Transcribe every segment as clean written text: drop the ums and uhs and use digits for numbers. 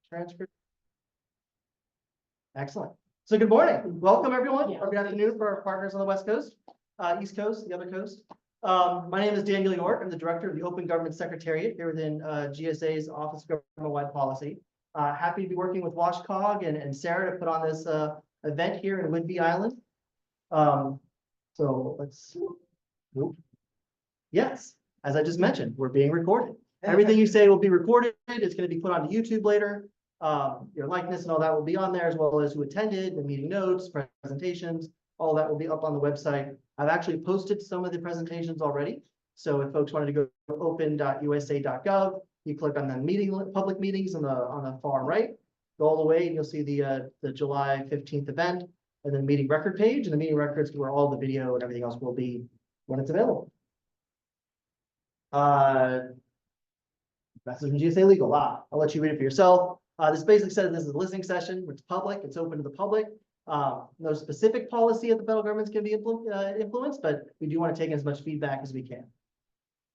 Transcript. Excellent. So good morning. Welcome everyone. Or good afternoon for our partners on the West Coast, East Coast, the other coast. My name is Daniel York. I'm the director of the Open Government Secretariat here within GSA's Office of Government-Wide Policy. Happy to be working with WashCog and Sarah to put on this event here in Whidbey Island. So let's. Yes, as I just mentioned, we're being recorded. Everything you say will be recorded. It's going to be put onto YouTube later. Your likeness and all that will be on there, as well as who attended, the meeting notes, presentations, all that will be up on the website. I've actually posted some of the presentations already. So if folks wanted to go to open.usa.gov, you click on the public meetings on the far right, go all the way and you'll see the July 15th event and then meeting record page, and the meeting records where all the video and everything else will be when it's available. Message from GSA Legal. I'll let you read it for yourself. This basically says this is a listening session. It's public. It's open to the public. No specific policy of the federal government can be influenced, but we do want to take as much feedback as we can.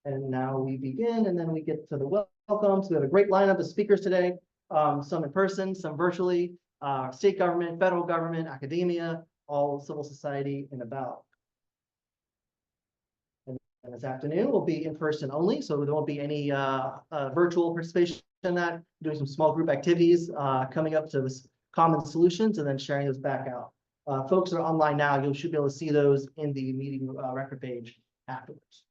And now we begin, and then we get to the welcome. So we have a great lineup of speakers today. Some in person, some virtually. State government, federal government, academia, all civil society and about. And this afternoon will be in person only, so there won't be any virtual participation in that. Doing some small group activities, coming up to this common solutions, and then sharing those back out. Folks that are online now, you should be able to see those in the meeting record page afterwards.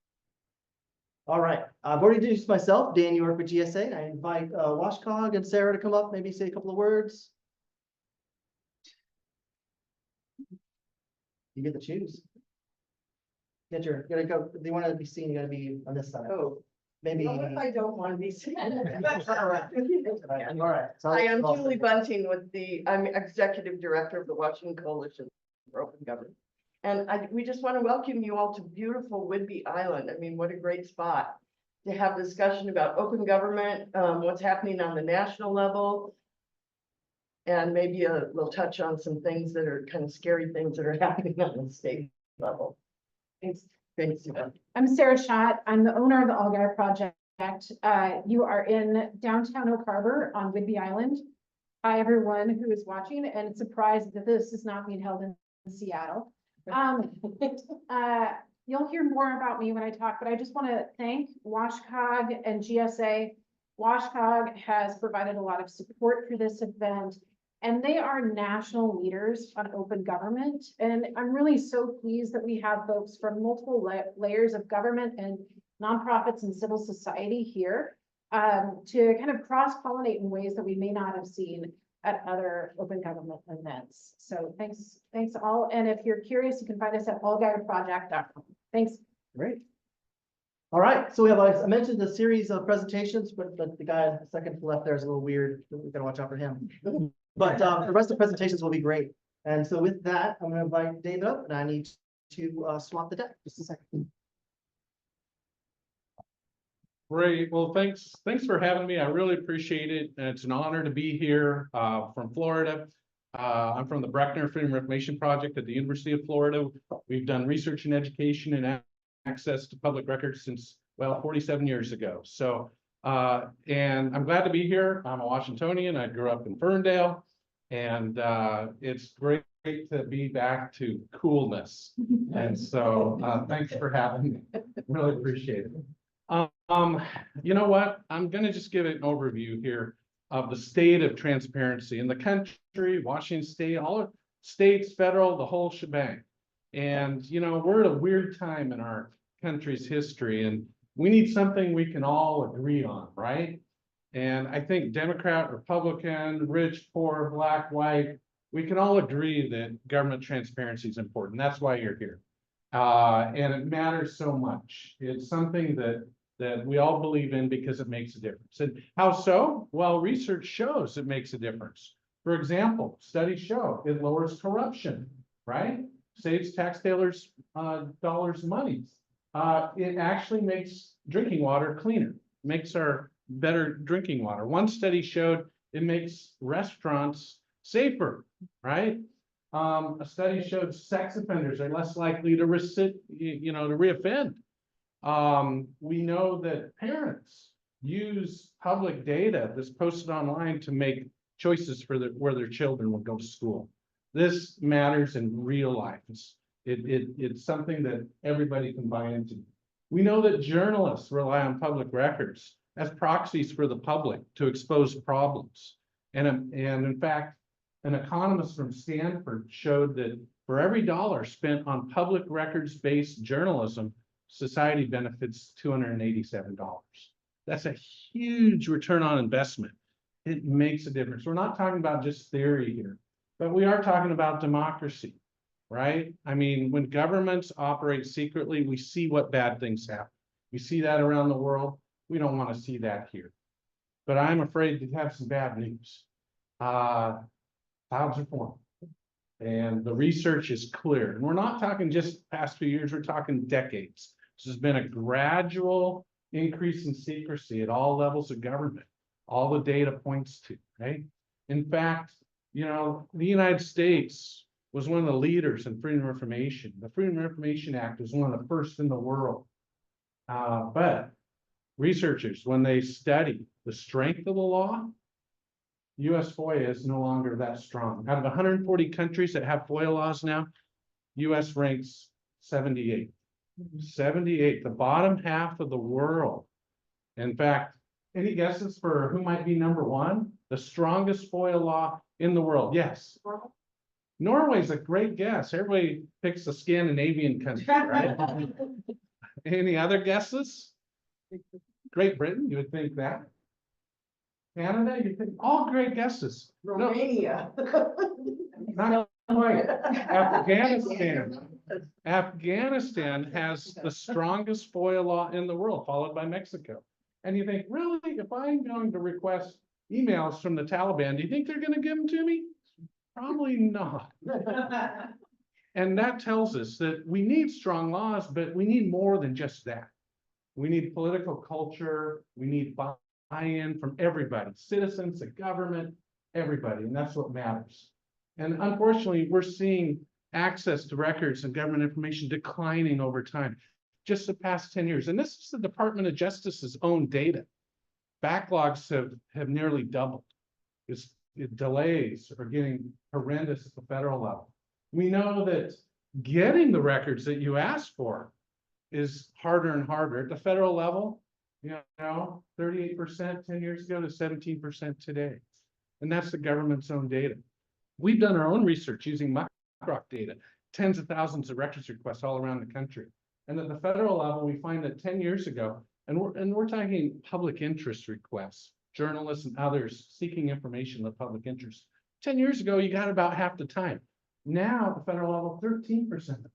All right, I've already introduced myself, Dan York with GSA, and I invite WashCog and Sarah to come up, maybe say a couple of words. You get to choose. Get your, gotta go. If you want to be seen, you gotta be on this side. Oh, maybe. what if I don't want to be seen? All right. So Hi, I'm Julie Bunting I'm executive director of the Washington Coalition for Open Government. And we just want to welcome you all to beautiful Whidbey Island. I mean, what a great spot to have discussion about open government, what's happening on the national level, and maybe we'll touch on some things that are kind of scary things that are happening on the state level. Thanks. Thanks. I'm Sarah Schott. I'm the owner of the All Guy Project. You are in downtown Oak Harbor on Whidbey Island. Hi, everyone who is watching, and surprised that this is not being held in Seattle. You'll hear more about me when I talk, but I just want to thank WashCog and GSA. WashCog has provided a lot of support for this event, and they are national leaders on open government. And I'm really so pleased that we have folks from multiple layers of government and nonprofits and civil society here to kind of cross-pollinate in ways that we may not have seen at other open government events. So thanks all. And if you're curious, you can find us at allguyproject.com. Thanks. Great. All right, so we have, I mentioned a series of presentations, but the guy second to the left there is a little weird. We gotta watch out for him. But the rest of the presentations will be great. And so with that, I'm gonna invite David up, and I need to swap the deck. Just a second. Great. Well, thanks for having me. I really appreciate it. And it's an honor to be here from Florida. I'm from the Breckner Freedom Information Project at the University of Florida. We've done research and education and access to public records since, well, 47 years ago. So, and I'm glad to be here. I'm a Washingtonian. I grew up in Ferndale, and it's great to be back to coolness. And so thanks for having me. Really appreciate it. You know what? I'm going to just give it an overview here of the state of transparency in the country, Washington State, all of states, federal, the whole shebang. And, you know, we're at a weird time in our country's history, and we need something we can all agree on, right? And I think Democrat, Republican, rich, poor, black, white, we can all agree that government transparency is important. That's why you're here. And it matters so much. It's something that we all believe in because it makes a difference. And how so? Well, research shows it makes a difference. For example, studies show it lowers corruption, right? Saves taxpayers dollars money. It actually makes drinking water cleaner, makes our better drinking water. One study showed it makes restaurants safer, right? A study showed sex offenders are less likely to reoffend. We know that parents use public data that's posted online to make choices for where their children will go to school. This matters in real life. It's something that everybody can buy into. We know that journalists rely on public records as proxies for the public to expose problems. And in fact, an economist from Stanford showed that for every dollar spent on public records-based journalism, society benefits $287. That's a huge return on investment. It makes a difference. We're not talking about just theory here, but we are talking about democracy, right? I mean, when governments operate secretly, we see what bad things happen. We see that around the world. We don't want to see that here. But I'm afraid to have some bad news. Clouds are forming. And the research is clear. And we're not talking just past few years, we're talking decades. This has been a gradual increase in secrecy at all levels of government. All the data points to, right? In fact, you know, the United States was one of the leaders in freedom of information. The Freedom of Information Act was one of the first in the world. But researchers, when they study the strength of the law, US FOIA is no longer that strong. Out of 140 countries that have FOIA laws now, US ranks 78. 78, the bottom half of the world. In fact, any guesses for who might be number one? The strongest FOIA law in the world? Yes. Norway's a great guess. Everybody picks a Scandinavian country, right? Any other guesses? Great Britain, you would think that. Canada, you think, all great guesses. Romania. Not quite. Afghanistan. Afghanistan has the strongest FOIA law in the world, followed by Mexico. And you think, really, if I'm going to request emails from the Taliban, do you think they're going to give them to me? Probably not. And that tells us that we need strong laws, but we need more than just that. We need political culture. We need buy-in from everybody, citizens, the government, everybody, and that's what matters. And unfortunately, we're seeing access to records and government information declining over time, just the past 10 years. And this is the Department of Justice's own data. Backlogs have nearly doubled. Delays are getting horrendous at the federal level. We know that getting the records that you ask for is harder and harder. At the federal level, you know, 38% 10 years ago to 17% today. And that's the government's own data. We've done our own research using Muckrock data, tens of thousands of records requests all around the country. And at the federal level, we find that 10 years ago, and we're talking public interest requests, journalists and others seeking information of public interest. 10 years ago, you got about half the time. Now at the federal level, 13% of the time.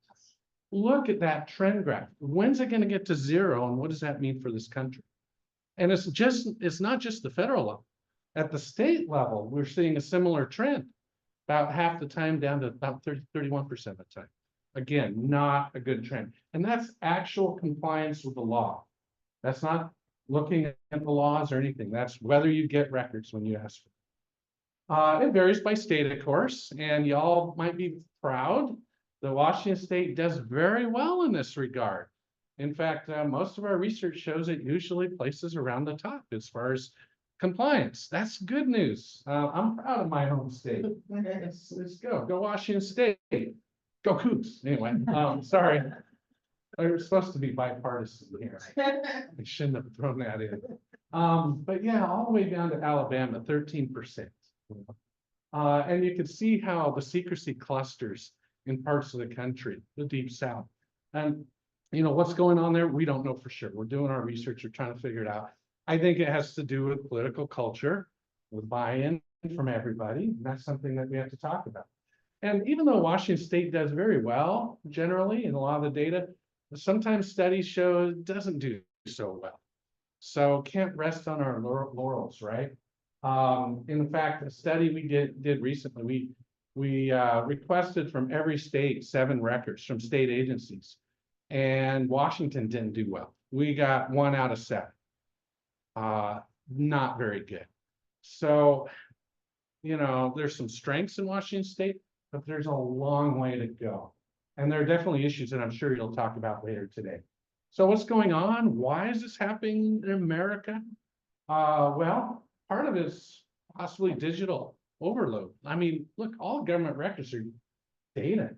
Look at that trend graph. When's it going to get to zero, and what does that mean for this country? And it's not just the federal level. At the state level, we're seeing a similar trend, about half the time down to about 31% of the time. Again, not a good trend. And that's actual compliance with the law. That's not looking at the laws or anything. That's whether you get records when you ask for it. It varies by state, of course, and y'all might be proud. The Washington State does very well in this regard. In fact, most of our research shows it usually places around the top as far as compliance. That's good news. I'm proud of my home state. Let's go Washington State. Go Cougs. Anyway, sorry. We're supposed to be bipartisan here. I shouldn't have thrown that in. But yeah, all the way down to Alabama, 13%. And you can see how the secrecy clusters in parts of the country, the Deep South. And you know, what's going on there? We don't know for sure. We're doing our research, we're trying to figure it out. I think it has to do with political culture, with buy-in from everybody. And that's something that we have to talk about. And even though Washington State does very well, generally, in a lot of the data, sometimes studies show it doesn't do so well. So can't rest on our laurels, right? In fact, a study we did recently, we requested from every state 7 records from state agencies, and Washington didn't do well. We got 1 out of 7. Not very good. So, you know, there's some strengths in Washington State, but there's a long way to go. And there are definitely issues that I'm sure you'll talk about later today. So what's going on? Why is this happening in America? Well, part of it is possibly digital overload. I mean, look, all government records are data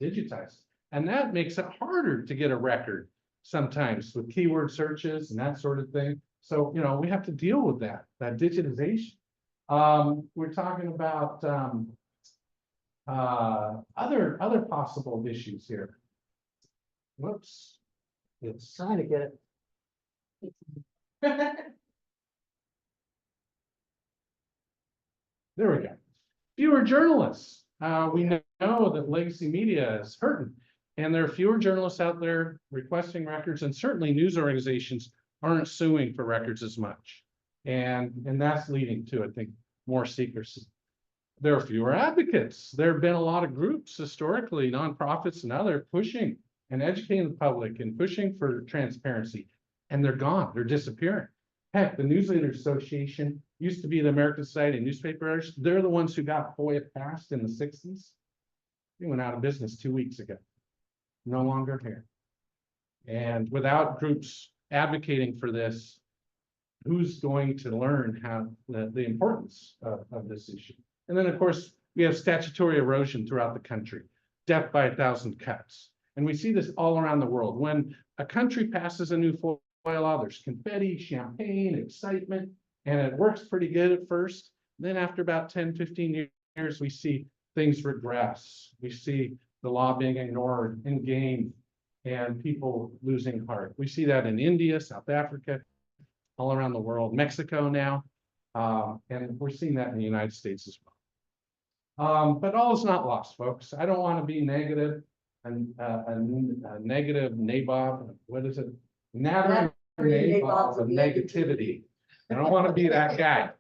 digitized, and that makes it harder to get a record sometimes with keyword searches and that sort of thing. So, we have to deal with that digitization. We're talking about other possible issues here. Whoops. It's Trying to get it. There we go. Fewer journalists. We know that legacy media is hurting, and there are fewer journalists out there requesting records, and certainly news organizations aren't suing for records as much. And that's leading to, I think, more secrecy. There are fewer advocates. There have been a lot of groups historically, nonprofits and other, pushing and educating the public and pushing for transparency, and they're gone. They're disappearing. Heck, the News Leaders Association used to be the American Society of Newspaper Editors. They're the ones who got FOIA passed in the 60s. They went out of business 2 weeks ago. No longer here. And without groups advocating for this, who's going to learn how the importance of this issue? And then, of course, we have statutory erosion throughout the country, death by 1,000 cuts. And we see this all around the world. When a country passes a new FOIA law, there's confetti, champagne, excitement, and it works pretty good at first. Then after about 10, 15 years, we see things regress. We see the law being ignored in game and people losing heart. We see that in India, South Africa, all around the world, Mexico now, and we're seeing that in the United States as well. But all is not lost, folks. I don't want to be negative and a negative nabob. What is it? Nabob of negativity. I don't want to be that guy.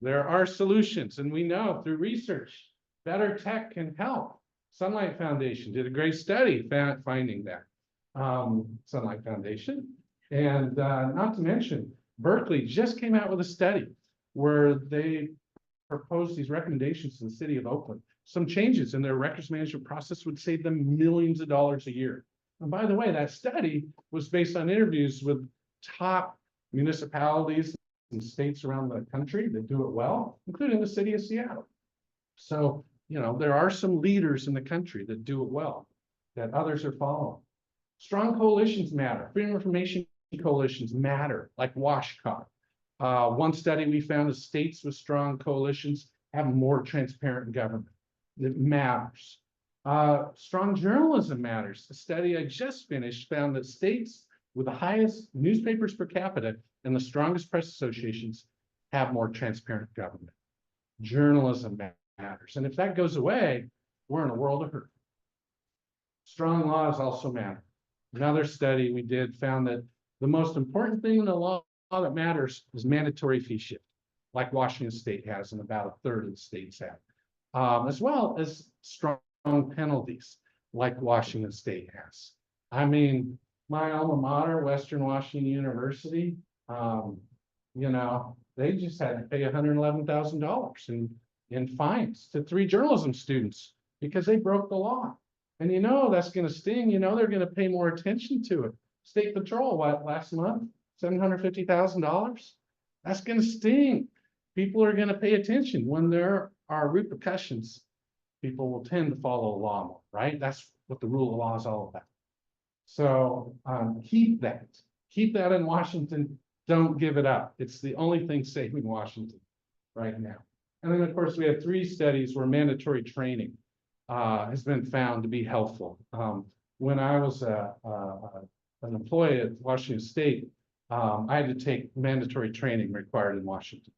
There are solutions, and we know through research, better tech can help. Sunlight Foundation did a great study finding that. Sunlight Foundation. And not to mention, Berkeley just came out with a study where they proposed these recommendations to the city of Oakland. Some changes in their records management process would save them millions of dollars a year. And by the way, that study was based on interviews with top municipalities and states around the country that do it well, including the city of Seattle. So, there are some leaders in the country that do it well, that others are following. Strong coalitions matter. Freedom of information coalitions matter, like WashCog. One study we found is states with strong coalitions have more transparent government. It matters. Strong journalism matters. The study I just finished found that states with the highest newspapers per capita and the strongest press associations have more transparent government. Journalism matters. And if that goes away, we're in a world of hurt. Strong laws also matter. Another study we did found that the most important thing in the law that matters is mandatory fee shift, like Washington State has and about a third of the states have, as well as strong penalties like Washington State has. I mean, my alma mater, Western Washington University, they just had to pay $111,000 in fines to 3 journalism students because they broke the law. And that's going to sting. They're going to pay more attention to it. State Patrol, last month, $750,000. That's going to sting. People are going to pay attention when there are repercussions. People will tend to follow the law more, right? That's what the rule of law is all about. So keep that in Washington. Don't give it up. It's the only thing saving Washington right now. And then, of course, we have 3 studies where mandatory training has been found to be helpful. When I was an employee at Washington State, I had to take mandatory training required in Washington.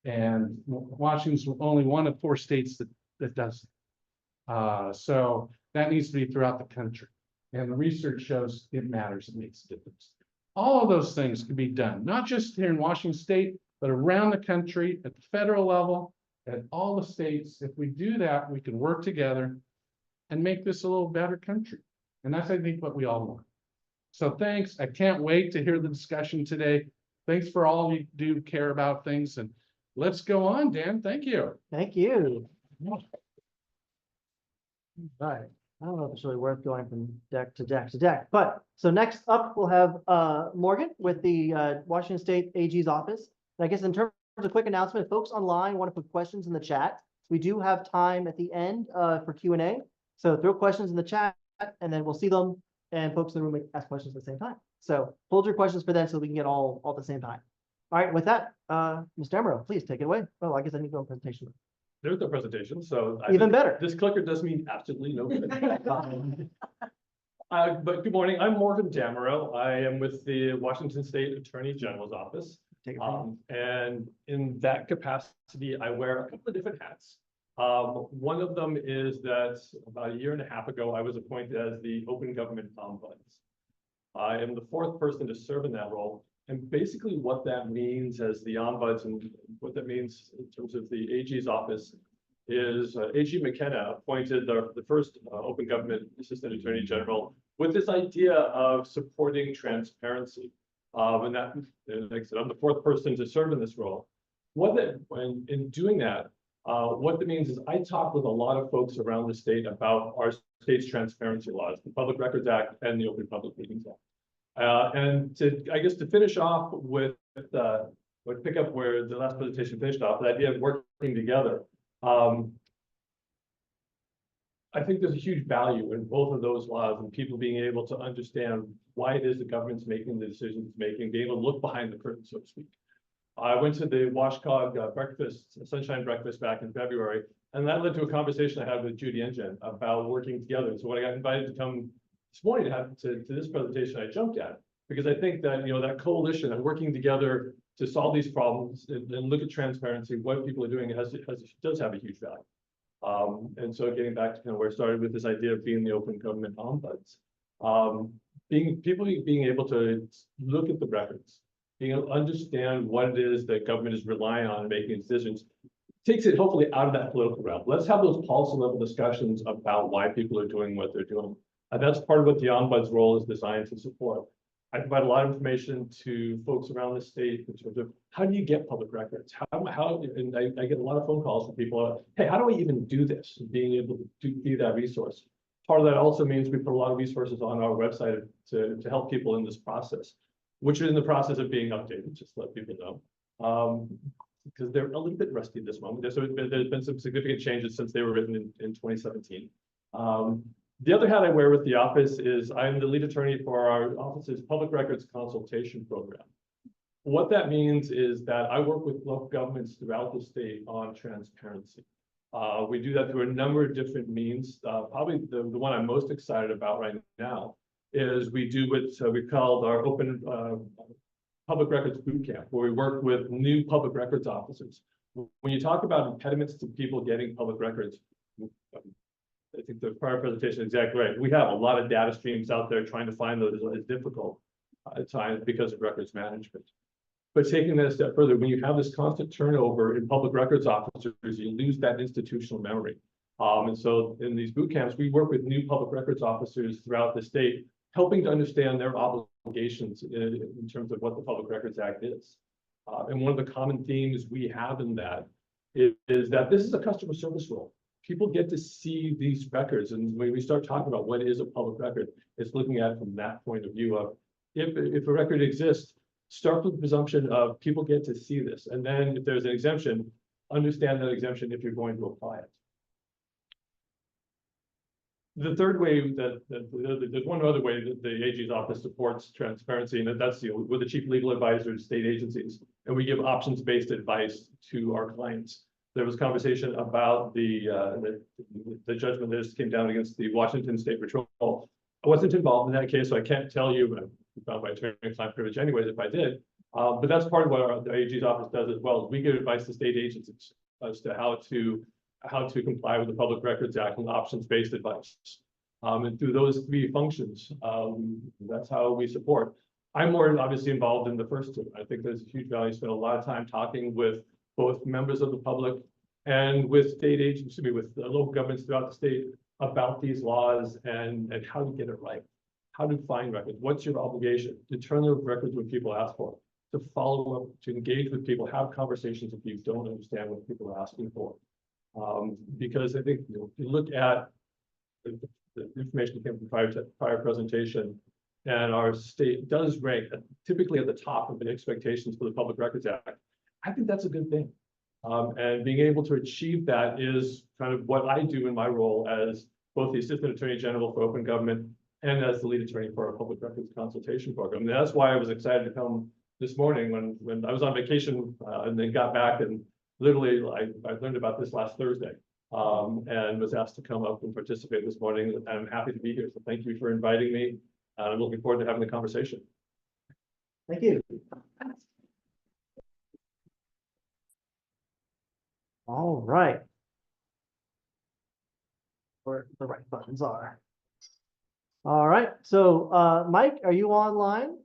And Washington's only one of 4 states that does it. So that needs to be throughout the country. And the research shows it matters, it makes a difference. All of those things can be done, not just here in Washington State, but around the country, at the federal level, at all the states. If we do that, we can work together and make this a little better country. And that's, I think, what we all want. So thanks. I can't wait to hear the discussion today. Thanks for all you do care about things. And let's go on, Dan. Thank you. Thank you. Right. I don't know if it's really worth going from deck to deck to deck, but so next up, we'll have Morgan with the Washington State AG's office. And I guess in terms of a quick announcement, if folks online want to put questions in the chat, we do have time at the end for Q&A. So throw questions in the chat and then we'll see them and folks in the room may ask questions at the same time. So hold your questions for them so we can get all at the same time. All right, with that, Mr. Emerald, please take it away. Oh, I guess I need to go on presentation. There's no presentation, so. Even better. This clicker does mean absolutely no good. But good morning, I'm Morgan Damero. I am with the Washington State Attorney General's office. Take it from And in that capacity, I wear a couple of different hats. One of them is that about a year and a half ago, I was appointed as the Open Government Ombuds. I am the fourth person to serve in that role. And basically what that means as the ombuds and what that means in terms of the AG's office is AG McKenna appointed the first Open Government Assistant Attorney General with this idea of supporting transparency. And that, like I said, I'm the fourth person to serve in this role. In doing that, what that means is I talk with a lot of folks around the state about our state's transparency laws, the Public Records Act and the Open Public Meetings Act. And I guess to finish off with, would pick up where the last presentation finished off, the idea of working together. I think there's a huge value in both of those laws and people being able to understand why it is the government's making the decisions it's making, being able to look behind the curtain, so to speak. I went to the WashCog breakfast, Sunshine Breakfast back in February, and that led to a conversation I had with Judy Engine about working together. So when I got invited to come this morning to this presentation, I jumped at it because I think that, you know, that coalition and working together to solve these problems and look at transparency, what people are doing, does have a huge value. And so getting back to kind of where I started with this idea of being the Open Government Ombuds, being able to look at the records, being able to understand what it is that government is relying on in making decisions, takes it hopefully out of that political realm. Let's have those policy level discussions about why people are doing what they're doing. And that's part of what the Ombuds role is designed to support. I provide a lot of information to folks around the state in terms of how do you get public records? And I get a lot of phone calls from people, hey, how do I even do this? And being able to be that resource. Part of that also means we put a lot of resources on our website to help people in this process, which is in the process of being updated, just to let people know. Because they're a little bit rusty at this moment. There's been some significant changes since they were written in 2017. The other hat I wear with the office is I'm the lead attorney for our office's public records consultation program. What that means is that I work with local governments throughout the state on transparency. We do that through a number of different means. Probably the one I'm most excited about right now is we do what we called our Open Public Records Boot Camp, where we work with new public records officers. When you talk about impediments to people getting public records, I think the prior presentation is exactly right. We have a lot of data streams out there. Trying to find those is difficult at times because of records management. But taking that a step further, when you have this constant turnover in public records officers, you lose that institutional memory. And so in these boot camps, we work with new public records officers throughout the state, helping to understand their obligations in terms of what the Public Records Act is. And one of the common themes we have in that is that this is a customer service role. People get to see these records, and when we start talking about what is a public record, it's looking at it from that point of view of if a record exists, start with the presumption of people get to see this, and then if there's an exemption, understand that exemption if you're going to apply it. The third way there's one other way that the AG's office supports transparency, and that's we're the chief legal advisor to state agencies, and we give options-based advice to our clients. There was conversation about the judgment that just came down against the Washington State Patrol. I wasn't involved in that case, so I can't tell you, but I'm bound by attorney-client privilege anyways if I did. But that's part of what the AG's office does as well, is we give advice to state agencies as to how to comply with the Public Records Act and options-based advice. And through those three functions, that's how we support. I'm more obviously involved in the first two. I think there's a huge value. Spent a lot of time talking with both members of the public and with state agencies, with local governments throughout the state about these laws and how to get it right, how to find records, what's your obligation, to turn the records when people ask for it, to follow up, to engage with people, have conversations if you don't understand what people are asking for. Because I think you look at the information came from prior presentation. And our state does rank typically at the top of the expectations for the Public Records Act. I think that's a good thing. And being able to achieve that is kind of what I do in my role as both the Assistant Attorney General for Open Government and as the lead attorney for our Public Records Consultation Program. And that's why I was excited to come this morning when I was on vacation and then got back, and literally I learned about this last Thursday and was asked to come up and participate this morning. And I'm happy to be here. So thank you for inviting me. I'm looking forward to having the conversation. Thank you. All right. Where the right buttons are. All right, so Mike, are you online?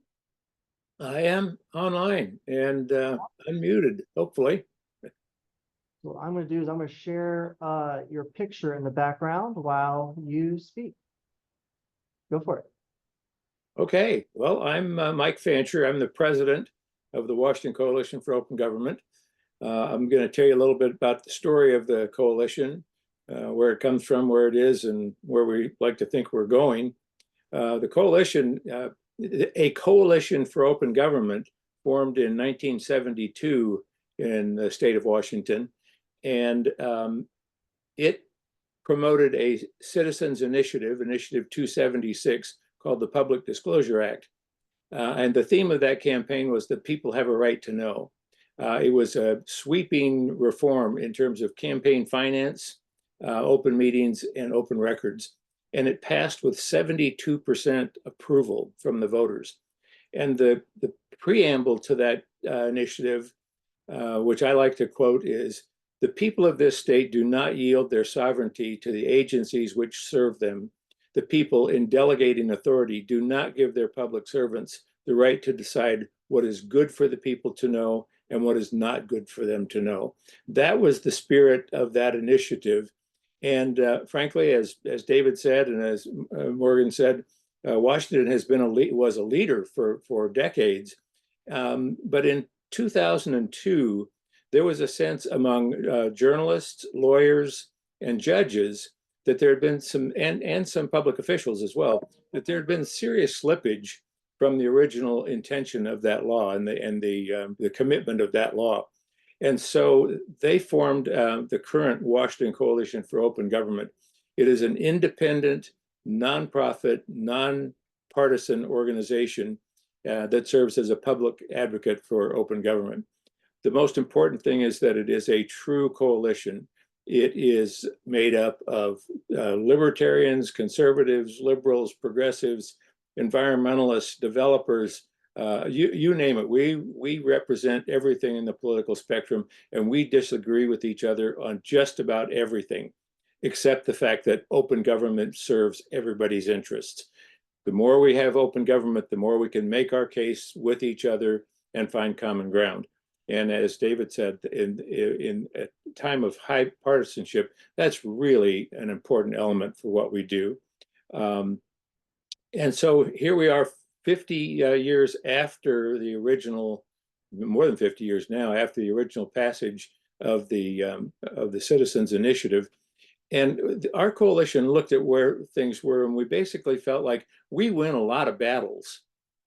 I am online and unmuted, hopefully. What I'm going to do is I'm going to share your picture in the background while you speak. Go for it. Okay, well, I'm Mike Fancher. I'm the president of the Washington Coalition for Open Government. I'm going to tell you a little bit about the story of the coalition, where it comes from, where it is, and where we like to think we're going. The coalition, a coalition for open government, formed in 1972 in the state of Washington, and it promoted a citizens initiative, Initiative 276, called the Public Disclosure Act. And the theme of that campaign was that people have a right to know. It was a sweeping reform in terms of campaign finance, open meetings, and open records. And it passed with 72% approval from the voters. And the preamble to that initiative, which I like to quote, is, "The people of this state do not yield their sovereignty to the agencies which serve them. The people, in delegating authority, do not give their public servants the right to decide what is good for the people to know and what is not good for them to know." That was the spirit of that initiative. And frankly, as David said, and as Morgan said, Washington has been was a leader for decades. But in 2002, there was a sense among journalists, lawyers, and judges that there had been some, and some public officials as well, that there had been serious slippage from the original intention of that law and the commitment of that law. And so they formed the current Washington Coalition for Open Government. It is an independent, nonprofit, nonpartisan organization that serves as a public advocate for open government. The most important thing is that it is a true coalition. It is made up of libertarians, conservatives, liberals, progressives, environmentalists, developers, you name it. We represent everything in the political spectrum, and we disagree with each other on just about everything, except the fact that open government serves everybody's interests. The more we have open government, the more we can make our case with each other and find common ground. And as David said, in a time of high partisanship, that's really an important element for what we do. And so here we are 50 years after the original, more than 50 years now, after the original passage of the Citizens Initiative. And our coalition looked at where things were, and we basically felt like we win a lot of battles,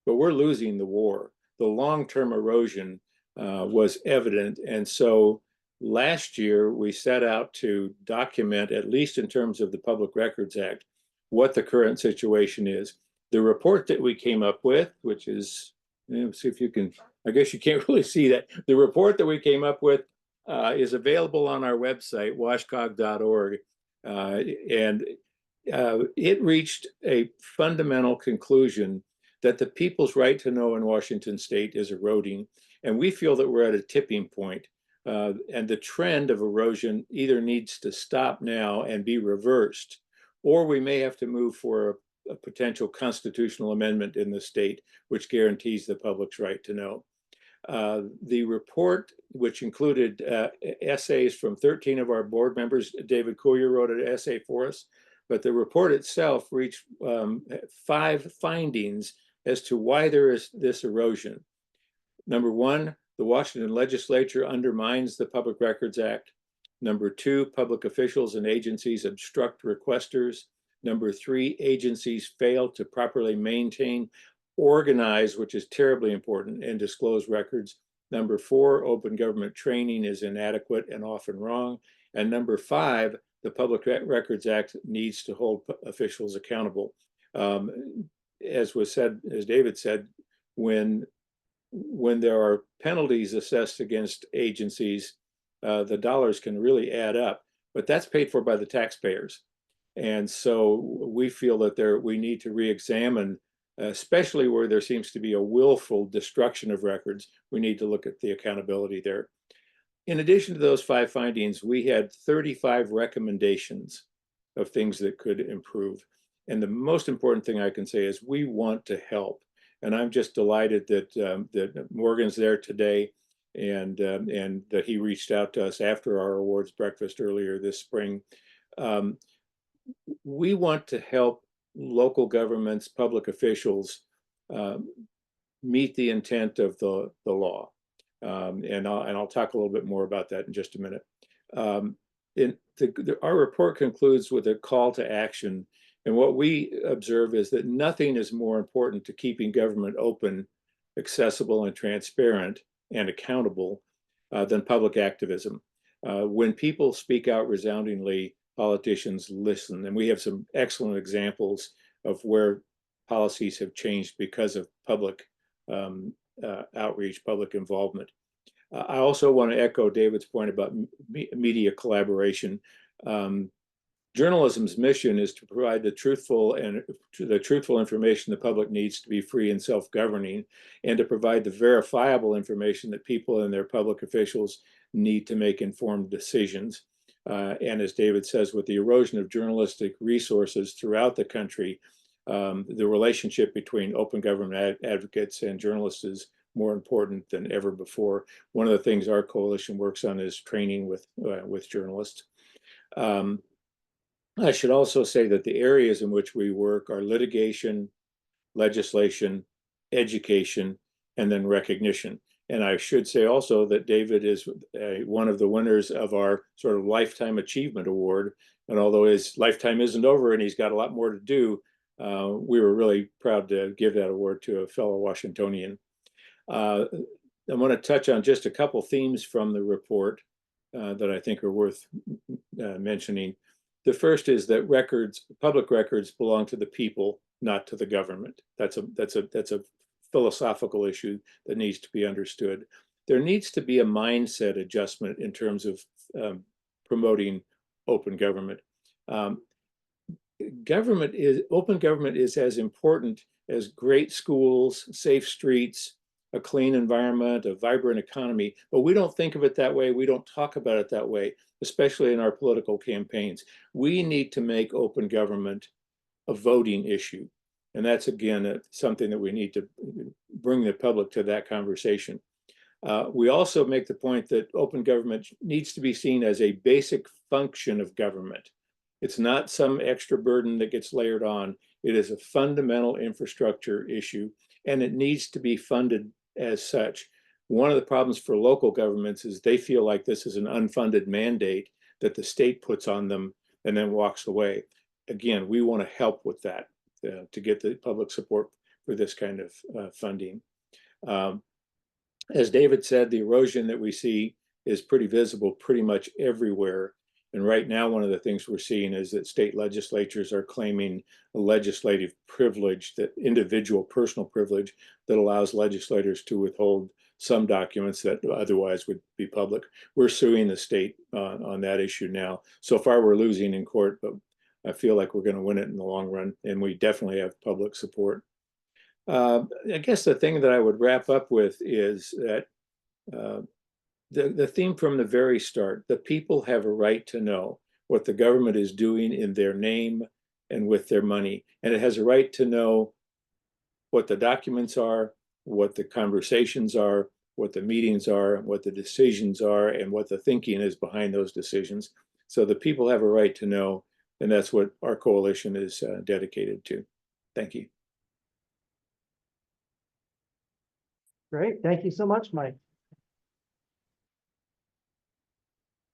but we're losing the war. The long-term erosion was evident. And so last year, we set out to document, at least in terms of the Public Records Act, what the current situation is. The report that we came up with, which is, see if you can, I guess you can't really see that. The report that we came up with is available on our website, washcog.org. And it reached a fundamental conclusion that the people's right to know in Washington state is eroding. And we feel that we're at a tipping point. And the trend of erosion either needs to stop now and be reversed, or we may have to move for a potential constitutional amendment in the state, which guarantees the public's right to know. The report, which included essays from 13 of our board members, David Coulier wrote an essay for us, but the report itself reached 5 findings as to why there is this erosion. Number 1, the Washington legislature undermines the Public Records Act. Number 2, public officials and agencies obstruct requesters. Number 3, agencies fail to properly maintain, organize, which is terribly important, and disclose records. Number 4, open government training is inadequate and often wrong. And number 5, the Public Records Act needs to hold officials accountable. As was said, as David said, when there are penalties assessed against agencies, the dollars can really add up, but that's paid for by the taxpayers. And so we feel that we need to re-examine, especially where there seems to be a willful destruction of records. We need to look at the accountability there. In addition to those 5 findings, we had 35 recommendations of things that could improve. And the most important thing I can say is we want to help. And I'm just delighted that Morgan's there today and that he reached out to us after our awards breakfast earlier this spring. We want to help local governments, public officials meet the intent of the law. And I'll talk a little bit more about that in just a minute. Our report concludes with a call to action. And what we observe is that nothing is more important to keeping government open, accessible, and transparent and accountable than public activism. When people speak out resoundingly, politicians listen. And we have some excellent examples of where policies have changed because of public outreach, public involvement. I also want to echo David's point about media collaboration. Journalism's mission is to provide the truthful information the public needs to be free and self-governing, and to provide the verifiable information that people and their public officials need to make informed decisions. And as David says, with the erosion of journalistic resources throughout the country, the relationship between open government advocates and journalists is more important than ever before. One of the things our coalition works on is training with journalists. I should also say that the areas in which we work are litigation, legislation, education, and then recognition. And I should say also that David is one of the winners of our sort of Lifetime Achievement Award. And although his lifetime isn't over and he's got a lot more to do, we were really proud to give that award to a fellow Washingtonian. I want to touch on just a couple themes from the report that I think are worth mentioning. The first is that public records belong to the people, not to the government. That's a philosophical issue that needs to be understood. There needs to be a mindset adjustment in terms of promoting open government. Open government is as important as great schools, safe streets, a clean environment, a vibrant economy, but we don't think of it that way. We don't talk about it that way, especially in our political campaigns. We need to make open government a voting issue. And that's, again, something that we need to bring the public to that conversation. We also make the point that open government needs to be seen as a basic function of government. It's not some extra burden that gets layered on. It is a fundamental infrastructure issue, and it needs to be funded as such. One of the problems for local governments is they feel like this is an unfunded mandate that the state puts on them and then walks away. Again, we want to help with that to get the public support for this kind of funding. As David said, the erosion that we see is pretty visible pretty much everywhere. And right now, one of the things we're seeing is that state legislatures are claiming a legislative privilege, that individual personal privilege that allows legislators to withhold some documents that otherwise would be public. We're suing the state on that issue now. So far, we're losing in court, but I feel like we're going to win it in the long run, and we definitely have public support. I guess the thing that I would wrap up with is that the theme from the very start, the people have a right to know what the government is doing in their name and with their money. And it has a right to know what the documents are, what the conversations are, what the meetings are, what the decisions are, and what the thinking is behind those decisions. So the people have a right to know, and that's what our coalition is dedicated to. Thank you. Great. Thank you so much, Mike.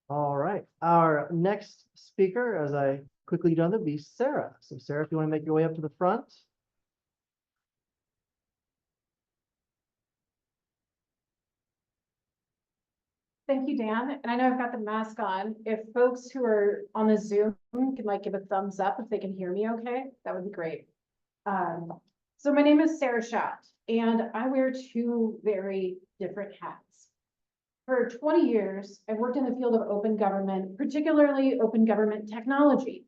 All right. Our next speaker, as I quickly done that would be Sarah. So Sarah, if you want to make your way up to the front. Thank you, Dan. And I know I've got the mask on. If folks who are on the Zoom can like give a thumbs up if they can hear me okay, that would be great. So my name is Sarah Schott, and I wear two very different hats. For 20 years, I've worked in the field of open government, particularly open government technology.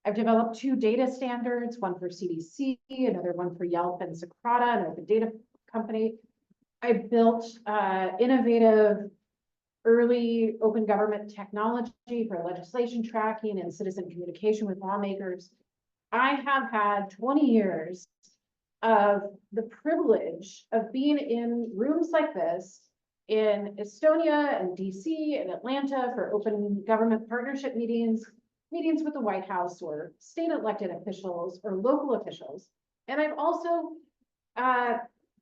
I've developed two data standards, one for CDC, another one for Yelp and Socrata, an open data company. I built innovative early open government technology for legislation tracking and citizen communication with lawmakers. I have had 20 years of the privilege of being in rooms like this in Estonia and DC and Atlanta for open government partnership meetings, meetings with the White House or state elected officials or local officials. And I've also,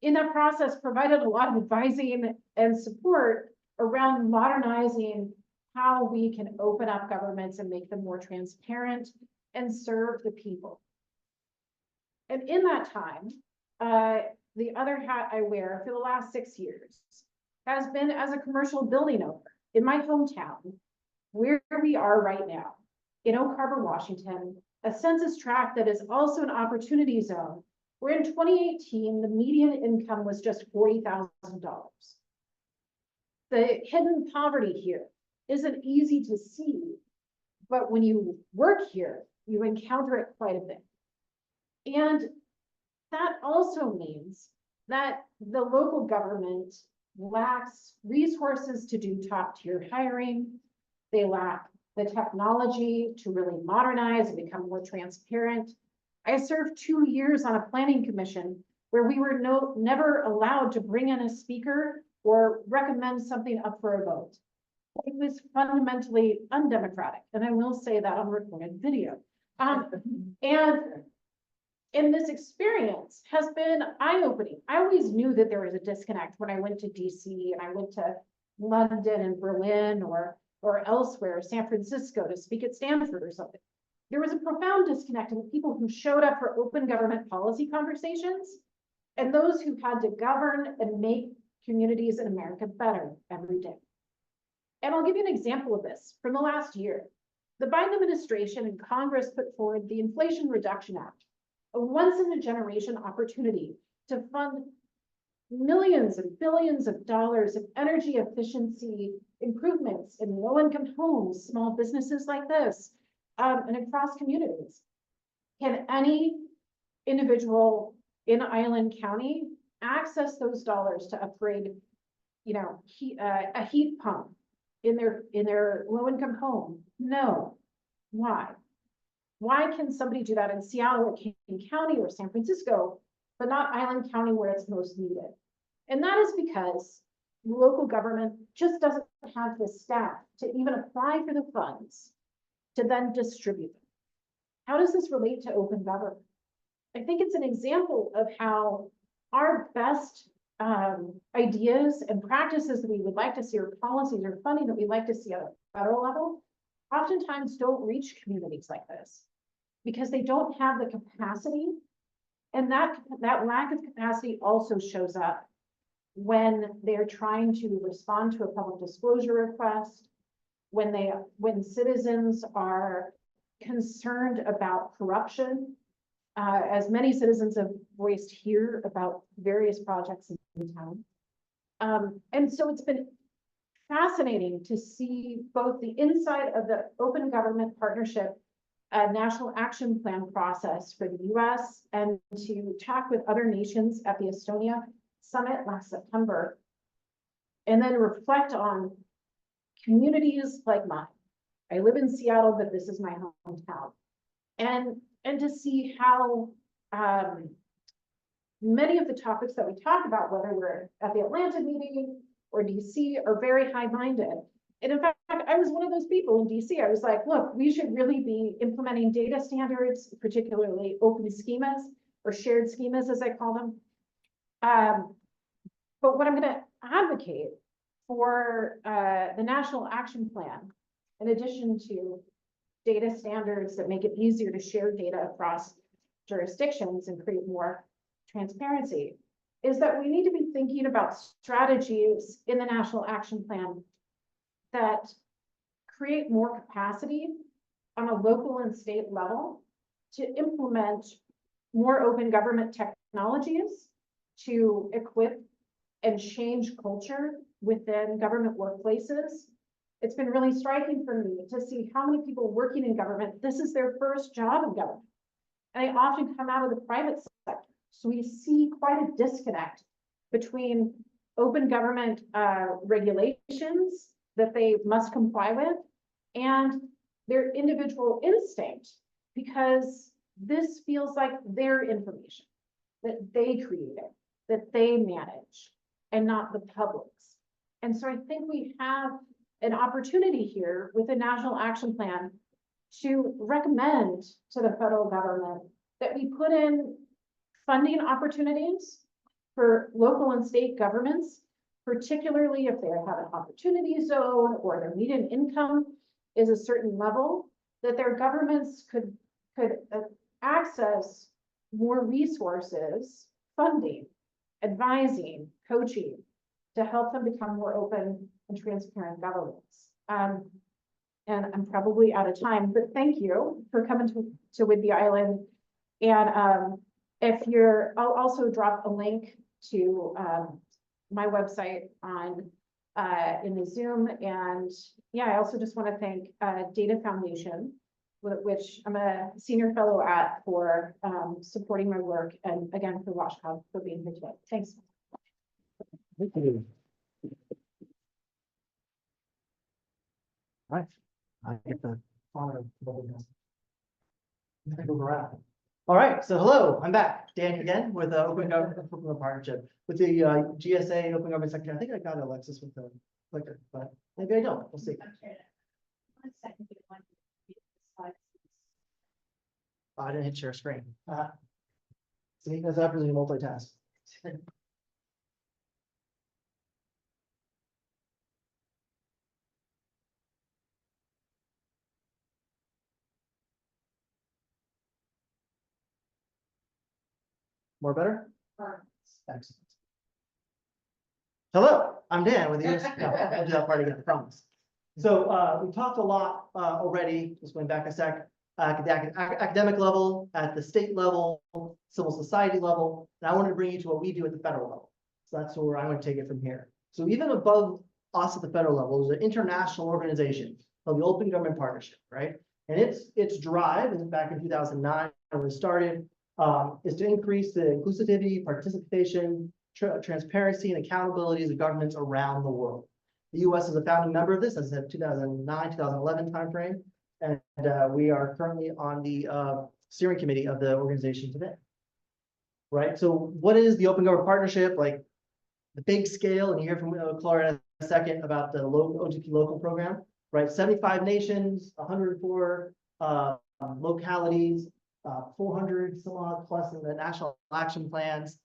in that process, provided a lot of advising and support around modernizing how we can open up governments and make them more transparent and serve the people. And in that time, the other hat I wear for the last 6 years has been as a commercial building owner in my hometown, where we are right now, in Oak Harbor, Washington, a census tract that is also an opportunity zone, where in 2018, the median income was just $40,000. The hidden poverty here isn't easy to see, but when you work here, you encounter it quite a bit. And that also means that the local government lacks resources to do top-tier hiring. They lack the technology to really modernize and become more transparent. I served 2 years on a planning commission where we were never allowed to bring in a speaker or recommend something up for a vote. It was fundamentally undemocratic, and I will say that on recorded video. And this experience has been eye-opening. I always knew that there was a disconnect when I went to DC and I went to London and Berlin or elsewhere, San Francisco, to speak at Stanford or something. There was a profound disconnect in the people who showed up for open government policy conversations and those who had to govern and make communities in America better every day. And I'll give you an example of this from the last year. The Biden administration and Congress put forward the Inflation Reduction Act, a once-in-a-generation opportunity to fund millions and billions of dollars of energy efficiency improvements in low-income homes, small businesses like this, and across communities. Can any individual in Island County access those dollars to upgrade, a heat pump in their low-income home? No. Why? Why can somebody do that in Seattle or King County or San Francisco, but not Island County where it's most needed? And that is because local government just doesn't have the staff to even apply for the funds to then distribute them. How does this relate to open government? I think it's an example of how our best ideas and practices that we would like to see, or policies or funding that we'd like to see at a federal level, oftentimes don't reach communities like this because they don't have the capacity. And that lack of capacity also shows up when they're trying to respond to a public disclosure request, when citizens are concerned about corruption, as many citizens have voiced here about various projects in town. And so it's been fascinating to see both the inside of the Open Government Partnership National Action Plan process for the US and to talk with other nations at the Estonia Summit last September, and then reflect on communities like mine. I live in Seattle, but this is my hometown. And to see how many of the topics that we talk about, whether we're at the Atlanta meeting or DC, are very high-minded. And in fact, I was one of those people in DC. I was like, look, we should really be implementing data standards, particularly open schemas or shared schemas, as I call them. But what I'm going to advocate for the National Action Plan, in addition to data standards that make it easier to share data across jurisdictions and create more transparency, is that we need to be thinking about strategies in the National Action Plan that create more capacity on a local and state level to implement more open government technologies, to equip and change culture within government workplaces. It's been really striking for me to see how many people working in government, this is their first job in government. And they often come out of the private sector. So we see quite a disconnect between open government regulations that they must comply with and their individual instinct, because this feels like their information that they created, that they manage, and not the public's. And so I think we have an opportunity here with the National Action Plan to recommend to the federal government that we put in funding opportunities for local and state governments, particularly if they have an opportunity zone or their median income is a certain level, that their governments could access more resources, funding, advising, coaching, to help them become more open and transparent governments. And I'm probably out of time, but thank you for coming to Whidbey Island. And if you're, I'll also drop a link to my website on in the Zoom. And yeah, I also just want to thank Data Foundation, which I'm a senior fellow at, for supporting my work, and again for WashCog for being here today. Thanks. Thank you. All right, I get the honor of holding this. Move around. All right, so hello, I'm back, Dan again with Open Government Partnership with the GSA Open Government Secretary. I think I got Alexis with the clicker, but maybe I don't. We'll see. Oh, I didn't hit share screen. See, that's after the multitask. More better? Excellent. Hello, I'm Dan with the US. No, I'll do that part again, I promise. So we talked a lot already, just going back a sec, at the academic level, at the state level, civil society level, and I wanted to bring you to what we do at the federal level. So that's where I'm going to take it from here. So even above us at the federal level, there's an international organization called the Open Government Partnership, right? And its drive, and back in 2009 when it started, is to increase the inclusivity, participation, transparency, and accountability of governments around the world. The U.S. is a founding member of this, as I said, 2009, 2011 timeframe, and we are currently on the steering committee of the organization today. Right. So, what is the Open Government Partnership? Like the big scale, and you hear from Clara in a second about the OGP local program. Right, 75 nations, 104 localities. 400 some odd plus in the national action plans.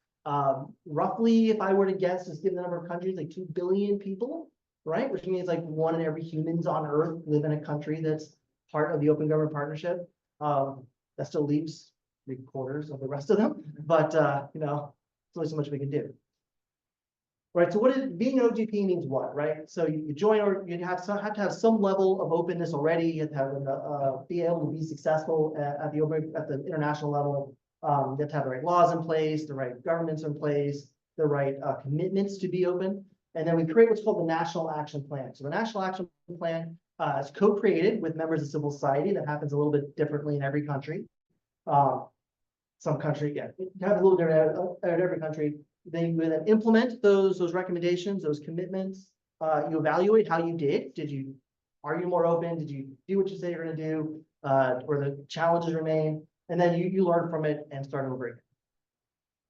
Roughly, if I were to guess, just given the number of countries, like 2 billion people, right? Which means like 1 in every humans on Earth live in a country that's part of the Open Government Partnership. That still leaves 3/4 of the rest of them, but you know, there's only so much we can do. Right, so what is being an OGP means what, right? So you join, or you have to have some level of openness already. You have to have be able to be successful at the international level. You have to have the right laws in place, the right governments in place, the right commitments to be open. And then we create what's called the National Action Plan. So the National Action Plan is co-created with members of civil society. That happens a little bit differently in every country. Some country, yeah, it happens a little different at every country. Then you then implement those recommendations, those commitments. You evaluate how you did. Are you more open? Did you do what you say you're going to do? Or the challenges remain? And then you learn from it and start over again.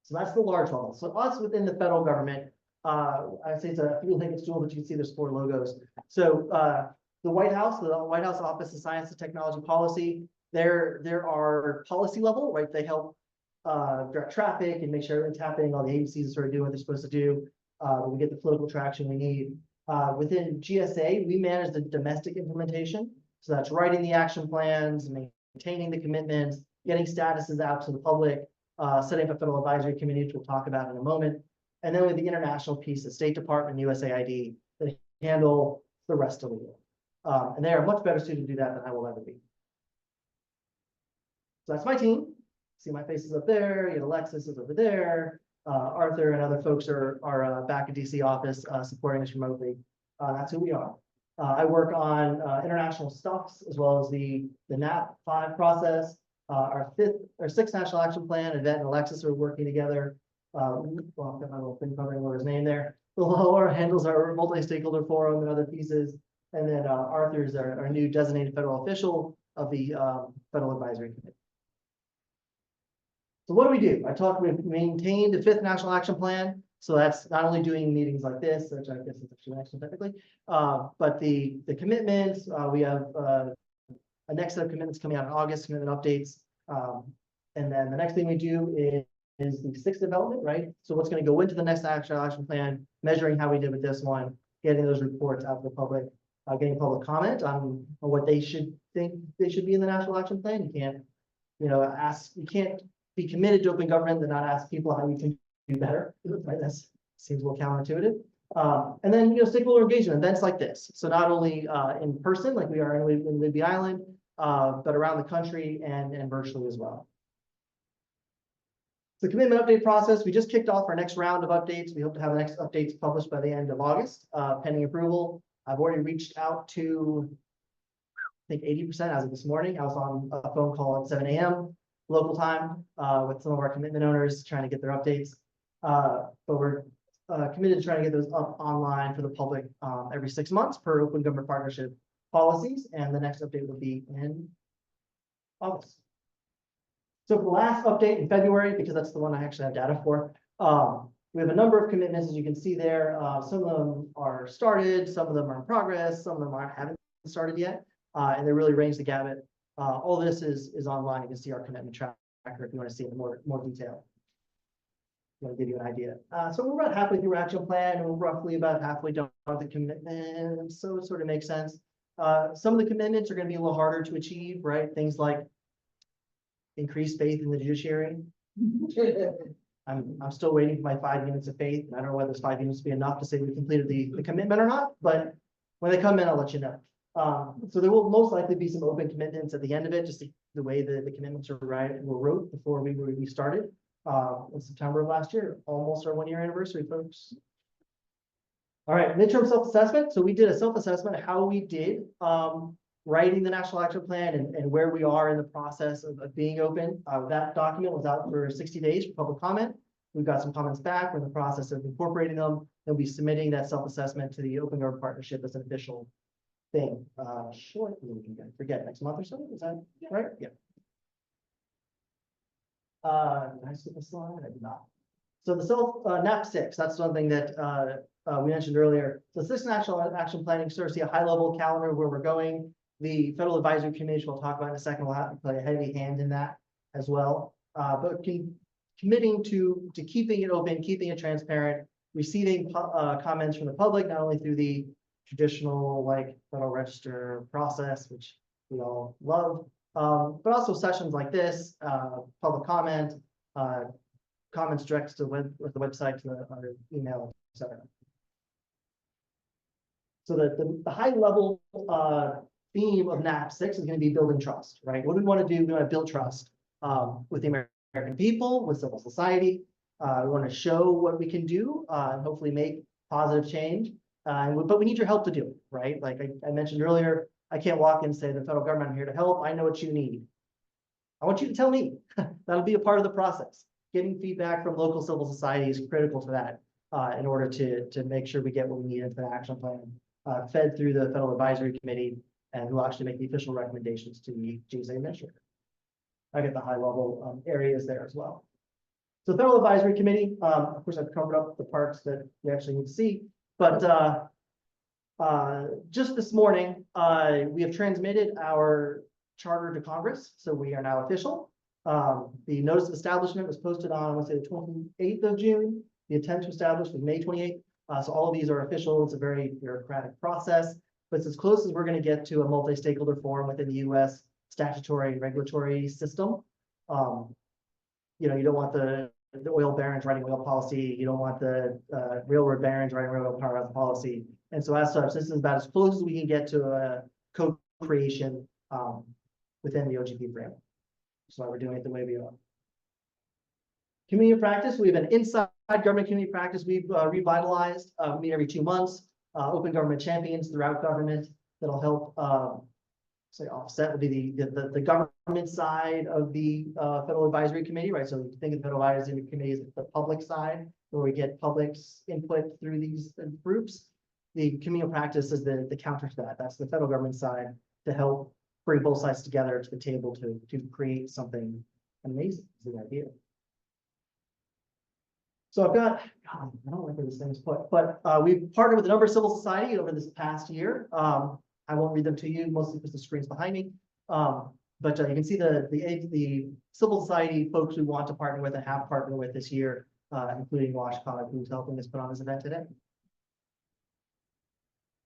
So that's the large level. So us within the federal government, I say people think it's dual, but you can see there's 4 logos. So the White House Office of Science and Technology Policy, there are policy level, right? They help direct traffic and make sure everything's happening. All the agencies are sort of doing what they're supposed to do. We get the political traction we need. Within GSA, we manage the domestic implementation. So that's writing the action plans, maintaining the commitments, getting statuses out to the public, setting up a federal advisory committee, which we'll talk about in a moment. And then with the international piece, the State Department, USAID, that handle the rest of the world. And they are much better suited to do that than I will ever be. So that's my team. See my faces up there. You know, Alexis is over there. Arthur and other folks are back at DC office supporting us remotely. That's who we are. I work on international stuffs as well as the NAP 5 process. Our sixth national action plan, Yvette and Alexis are working together. Well, I've got my little thing covering what his name there. Laura handles our multi-stakeholder forum and other pieces. And then Arthur is our new designated federal official of the Federal Advisory Committee. So what do? We've maintained a 5th national action plan. So that's not only doing meetings like this, which I guess is actually action technically, but the commitments, we have a next set of commitments coming out in August, commitment updates. And then the next thing we do is the 6th development, right? So what's going to go into the next national action plan, measuring how we did with this one, getting those reports out to the public, getting public comment on what they should think they should be in the national action plan. You can't, you can't be committed to open government and not ask people how you can do better, right? That seems a little counterintuitive. And then, stakeholder engagement, events like this. So not only in person, like we are in Whidbey Island, but around the country and virtually as well. The commitment update process, we just kicked off our next round of updates. We hope to have the next updates published by the end of August, pending approval. I've already reached out to, I think 80% as of this morning. I was on a phone call at 7 a.m. local time with some of our commitment owners trying to get their updates. But we're committed to trying to get those up online for the public every 6 months per open government partnership policies. And the next update will be in August. So for the last update in February, because that's the one I actually have data for, we have a number of commitments, as you can see there. Some of them are started, some of them are in progress, some of them haven't started yet, and they really range the gamut. All this is online. You can see our commitment tracker if you want to see it in more detail. I want to give you an idea. So we're about halfway through our action plan, and we're roughly about halfway done with the commitment. So it sort of makes sense. Some of the commitments are going to be a little harder to achieve, right? Things like increased faith in the judiciary. I'm still waiting for my 5 units of faith. And I don't know whether this 5 units will be enough to say we completed the commitment or not, but when they come in, I'll let you know. So there will most likely be some open commitments at the end of it, just the way the commitments were wrote before we started in September of last year, almost our 1-year anniversary, folks. All right, midterm self-assessment. So we did a self-assessment of how we did writing the National Action Plan and where we are in the process of being open. That document was out for 60 days for public comment. We've got some comments back. We're in the process of incorporating them. They'll be submitting that self-assessment to the Open Government Partnership as an official thing. Shortly, I forget, next month or so, is that right? Yeah. Did I skip a slide? I did not. So the NAP 6, that's something that we mentioned earlier. So this National Action Planning sort of see a high level calendar where we're going. The Federal Advisory Committee, we'll talk about in a second, will have to play a heavy hand in that as well. But committing to keeping it open, keeping it transparent, receiving comments from the public, not only through the traditional like Federal Register process, which we all love, but also sessions like this, public comment, comments direct to the website, to our email, etc. So the high level theme of NAP 6 is going to be building trust, right? What do we want to do? We want to build trust with the American people, with civil society. We want to show what we can do and hopefully make positive change. But we need your help to do it, right? Like I mentioned earlier, I can't walk in and say, the federal government, I'm here to help. I know what you need. I want you to tell me. That'll be a part of the process. Getting feedback from local civil society is critical to that in order to make sure we get what we need into the action plan, fed through the Federal Advisory Committee, and who actually make the official recommendations to the GSA administrator. I get the high level areas there as well. So Federal Advisory Committee, of course, I've covered up the parts that we actually need to see, but just this morning, we have transmitted our charter to Congress, so we are now official. The notice of establishment was posted on, I want to say, the 28th of June. The intent to establish was May 28th. So all of these are official. It's a very bureaucratic process, but it's as close as we're gonna get to a multi-stakeholder forum within the US statutory and regulatory system. You know, you don't want the oil barons writing oil policy, you don't want the railroad barons writing railroad power policy. And so as such, this is about as close as we can get to a co-creation within the OGP framework. So we're doing it the way we are. Community practice, we have an inside government community practice we've revitalized. We meet every 2 months. Open government champions throughout government that'll help say offset would be the government side of the Federal Advisory Committee, right? So think of the Federal Advisory Committee as the public side, where we get public's input through these groups. The communal practice is the counter to that. That's the federal government side to help bring both sides together to the table to create something amazing, is the idea. So I've got, God, I don't remember this thing is put, but we've partnered with a number of civil society over this past year. I won't read them to you, mostly because the screen's behind me. But you can see the civil society folks we want to partner with and have partnered with this year, including Washcog, who's helping us put on this event today.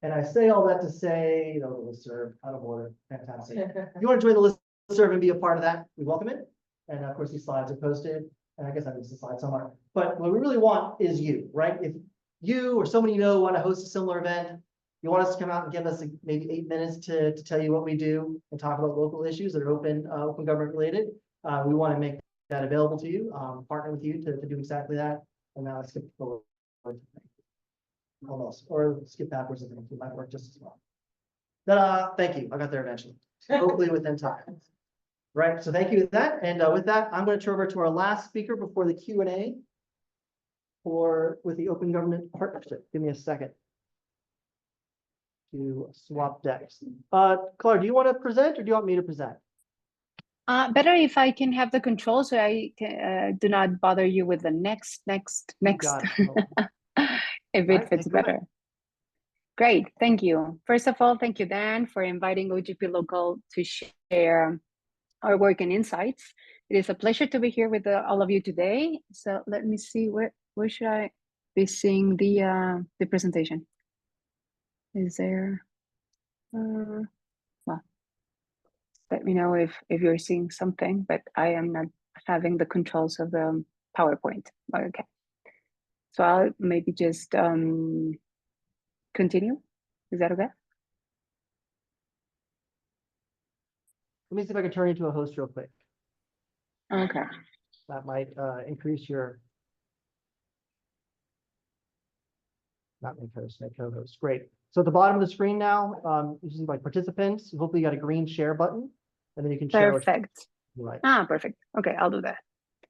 And I say all that to say, you know, the listserv, out of order, fantastic. If you want to join the listserv and be a part of that, we welcome it. And of course, these slides are posted. And I guess I missed the slide somewhere. But what we really want is you, right? If you or someone you know want to host a similar event, you want us to come out and give us maybe 8 minutes to tell you what we do and talk about local issues that are open government related. We want to make that available to you, partner with you to do exactly that. And now let's skip forward. Almost, or skip backwards. I think it might work just as well. Thank you. I got there eventually. Hopefully within time. Right. So thank you for that. And with that, I'm going to turn over to our last speaker before the Q&A with the Open Government Partnership. Give me a second to swap decks. Claire, do you want to present or do you want me to present? Better if I can have the control so I do not bother you with the next. Got it. If it fits better. Great, thank you. First of all, thank you, Dan, for inviting OGP Local to share our work and insights. It is a pleasure to be here with all of you today. So let me see, where should I be seeing the presentation? Is there, well, let me know if you're seeing something, but I am not having the controls of the PowerPoint. Okay. So I'll maybe just continue. Is that okay? Let me see if I can turn you to a host real quick. Okay. That might increase your. Not make host, make co-host. Great. So at the bottom of the screen now, you see like participants. Hopefully you got a green share button, and then you can share. Perfect. Right. Perfect. Okay, I'll do that.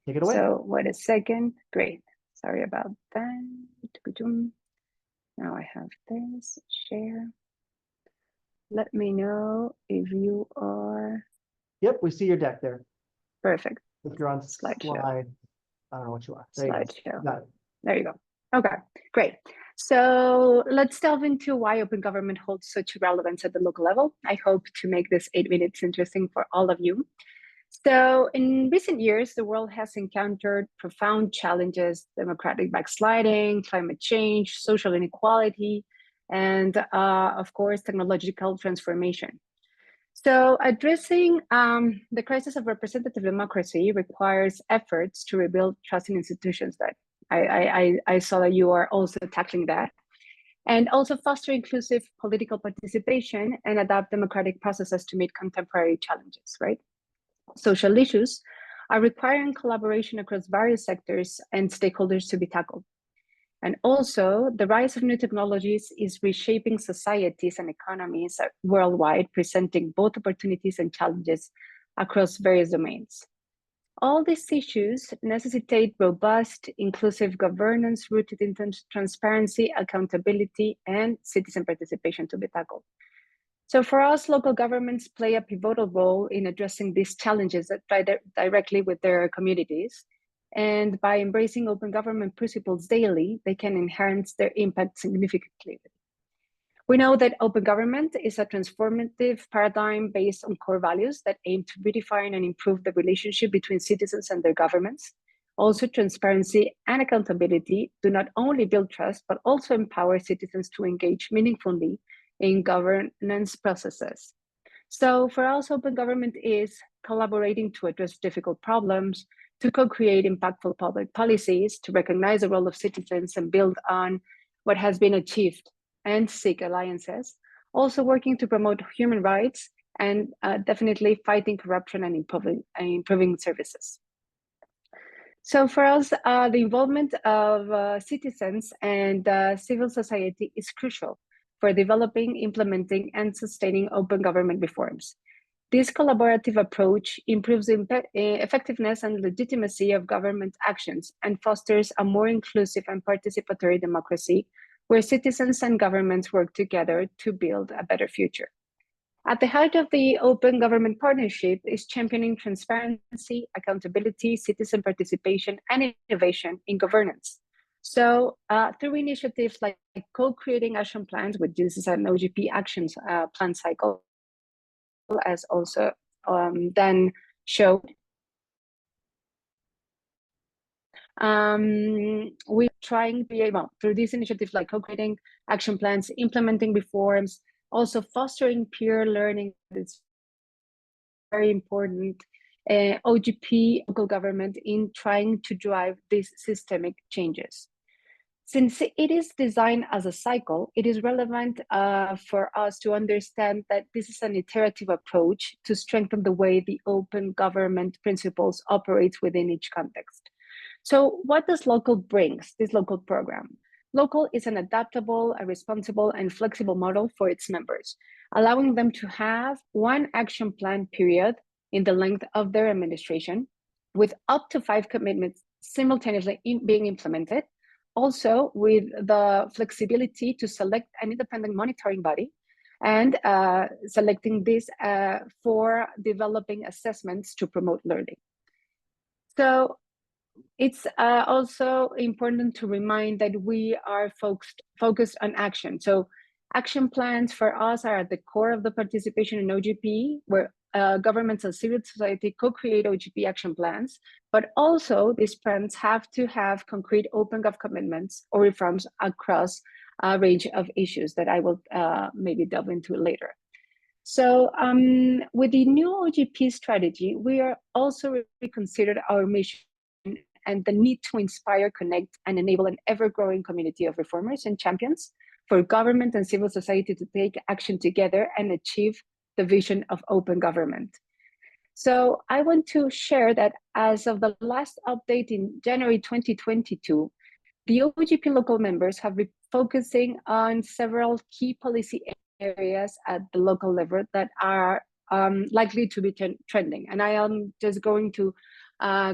Take it away. So wait a second. Great. Sorry about that. Now I have this share. Let me know if you are. Yep, we see your deck there. Perfect. If you're on Slideshow. slide, I don't know what you are. There you go. Slideshow. Got it. There you go. Okay, great. So let's delve into why open government holds such relevance at the local level. I hope to make this 8 minutes interesting for all of you. So in recent years, the world has encountered profound challenges: democratic backsliding, climate change, social inequality, and of course, technological transformation. So addressing the crisis of representative democracy requires efforts to rebuild trust in institutions. That I saw that you are also tackling that. And also foster inclusive political participation and adapt democratic processes to meet contemporary challenges, right? Social issues are requiring collaboration across various sectors and stakeholders to be tackled. And also, the rise of new technologies is reshaping societies and economies worldwide, presenting both opportunities and challenges across various domains. All these issues necessitate robust, inclusive governance rooted in transparency, accountability, and citizen participation to be tackled. So for us, local governments play a pivotal role in addressing these challenges directly with their communities. And by embracing open government principles daily, they can enhance their impact significantly. We know that open government is a transformative paradigm based on core values that aim to redefine and improve the relationship between citizens and their governments. Also, transparency and accountability do not only build trust, but also empower citizens to engage meaningfully in governance processes. So for us, open government is collaborating to address difficult problems, to co-create impactful public policies, to recognize the role of citizens and build on what has been achieved and seek alliances, also working to promote human rights and definitely fighting corruption and improving services. So for us, the involvement of citizens and civil society is crucial for developing, implementing, and sustaining open government reforms. This collaborative approach improves effectiveness and legitimacy of government actions and fosters a more inclusive and participatory democracy where citizens and governments work together to build a better future. At the heart of the Open Government Partnership is championing transparency, accountability, citizen participation, and innovation in governance. So through initiatives like co-creating action plans, which this is an OGP actions plan cycle, as also then showed, we're trying to be able, through these initiatives like co-creating action plans, implementing reforms, also fostering peer learning. It's very important. OGP, local government, in trying to drive these systemic changes. Since it is designed as a cycle, it is relevant for us to understand that this is an iterative approach to strengthen the way the open government principles operates within each context. So what does local brings, this local program? Local is an adaptable, a responsible, and flexible model for its members, allowing them to have one action plan period in the length of their administration, with up to 5 commitments simultaneously being implemented, also with the flexibility to select an independent monitoring body and selecting this for developing assessments to promote learning. So it's also important to remind that we are focused on action. So action plans for us are at the core of the participation in OGP, where governments and civil society co-create OGP action plans, but also these plans have to have concrete open gov commitments or reforms across a range of issues that I will maybe delve into later. So with the new OGP strategy, we are also reconsidered our mission and the need to inspire, connect, and enable an ever-growing community of reformers and champions for government and civil society to take action together and achieve the vision of open government. So I want to share that as of the last update in January 2022, the OGP local members have been focusing on several key policy areas at the local level that are likely to be trending. And I am just going to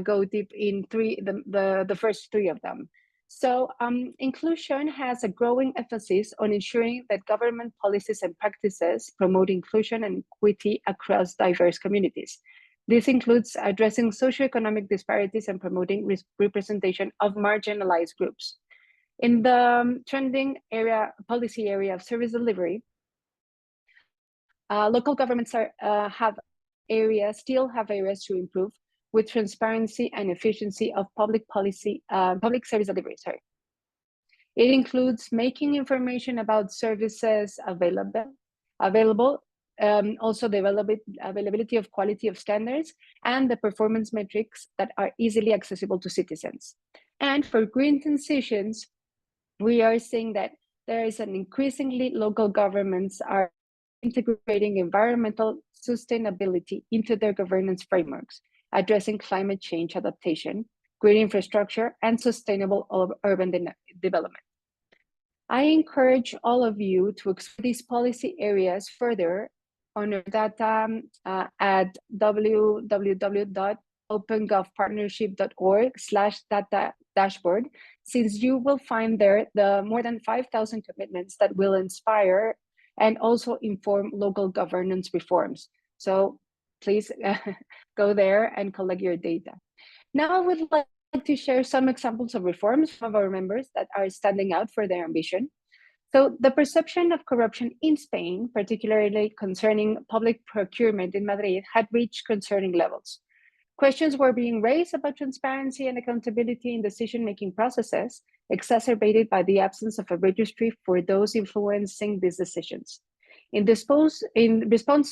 go deep in the first 3 of them. So inclusion has a growing emphasis on ensuring that government policies and practices promote inclusion and equity across diverse communities. This includes addressing socioeconomic disparities and promoting representation of marginalized groups. In the trending policy area of service delivery, local governments still have areas to improve with transparency and efficiency of public service delivery. It includes making information about services available, also the availability of quality of standards and the performance metrics that are easily accessible to citizens. And for green transitions, we are seeing that there is an increasingly local governments are integrating environmental sustainability into their governance frameworks, addressing climate change adaptation, green infrastructure, and sustainable urban development. I encourage all of you to explore these policy areas further on our data at www.opengovpartnership.org/data dashboard, since you will find there the more than 5,000 commitments that will inspire and also inform local governance reforms. So please go there and collect your data. Now I would like to share some examples of reforms from our members that are standing out for their ambition. So the perception of corruption in Spain, particularly concerning public procurement in Madrid, had reached concerning levels. Questions were being raised about transparency and accountability in decision-making processes, exacerbated by the absence of a registry for those influencing these decisions. In response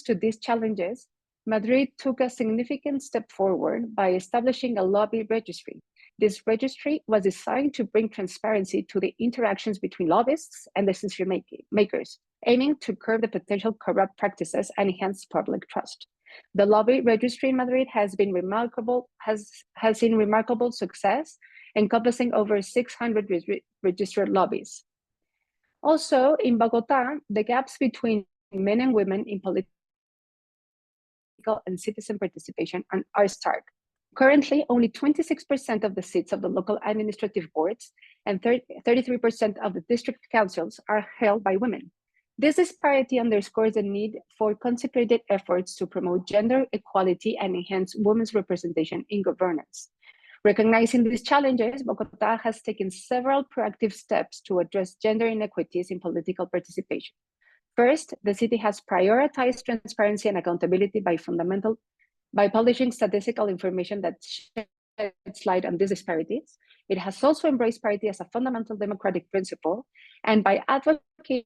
to these challenges, Madrid took a significant step forward by establishing a lobby registry. This registry was designed to bring transparency to the interactions between lobbyists and decision makers, aiming to curb the potential corrupt practices and enhance public trust. The lobby registry in Madrid has seen remarkable success, encompassing over 600 registered lobbies. Also, in Bogota, the gaps between men and women in political and citizen participation are stark. Currently, only 26% of the seats of the local administrative boards and 33% of the district councils are held by women. This disparity underscores the need for concentrated efforts to promote gender equality and enhance women's representation in governance. Recognizing these challenges, Bogota has taken several proactive steps to address gender inequities in political participation. First, the city has prioritized transparency and accountability by publishing statistical information that sheds light on these disparities. It has also embraced parity as a fundamental democratic principle, and by advocating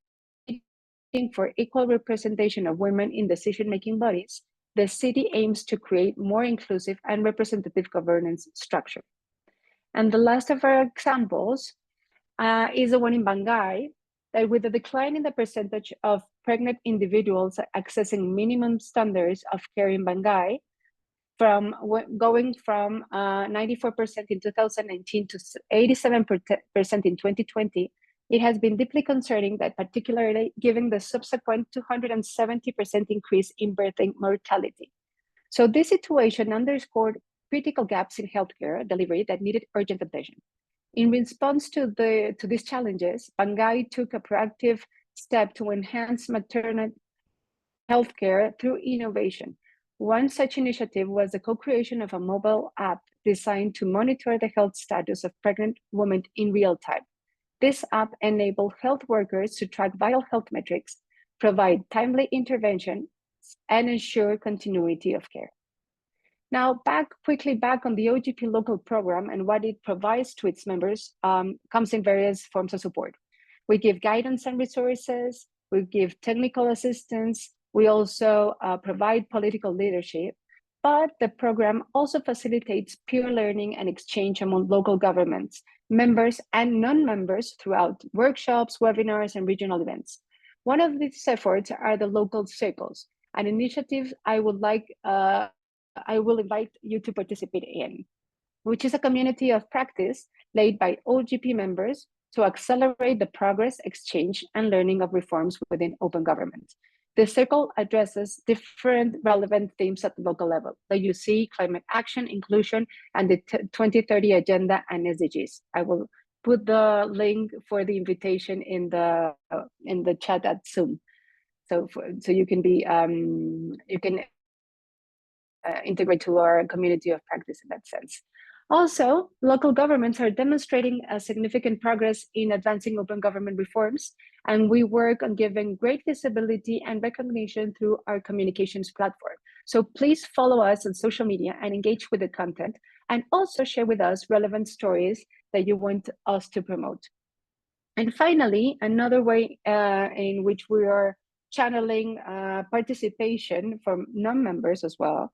for equal representation of women in decision-making bodies, the city aims to create more inclusive and representative governance structure. And the last of our examples is the one in Bangay, that with the decline in the percentage of pregnant individuals accessing minimum standards of care in Bangay, going from 94% in 2019 to 87% in 2020, it has been deeply concerning that, particularly given the subsequent 270% increase in birthing mortality. So this situation underscored critical gaps in healthcare delivery that needed urgent attention. In response to these challenges, Bangay took a proactive step to enhance maternal healthcare through innovation. One such initiative was the co-creation of a mobile app designed to monitor the health status of pregnant women in real time. This app enabled health workers to track vital health metrics, provide timely intervention, and ensure continuity of care. Now, quickly back on the OGP local program and what it provides to its members comes in various forms of support. We give guidance and resources, we give technical assistance, we also provide political leadership, but the program also facilitates peer learning and exchange among local governments, members and non-members throughout workshops, webinars, and regional events. One of these efforts are the local circles, an initiative I will invite you to participate in, which is a community of practice led by OGP members to accelerate the progress, exchange, and learning of reforms within open government. The circle addresses different relevant themes at the local level, the UC, climate action, inclusion, and the 2030 agenda and SDGs. I will put the link for the invitation in the chat at Zoom, so you can be integrate to our community of practice in that sense. Also, local governments are demonstrating a significant progress in advancing open government reforms, and we work on giving great visibility and recognition through our communications platform. So please follow us on social media and engage with the content, and also share with us relevant stories that you want us to promote. And finally, another way in which we are channeling participation from non-members as well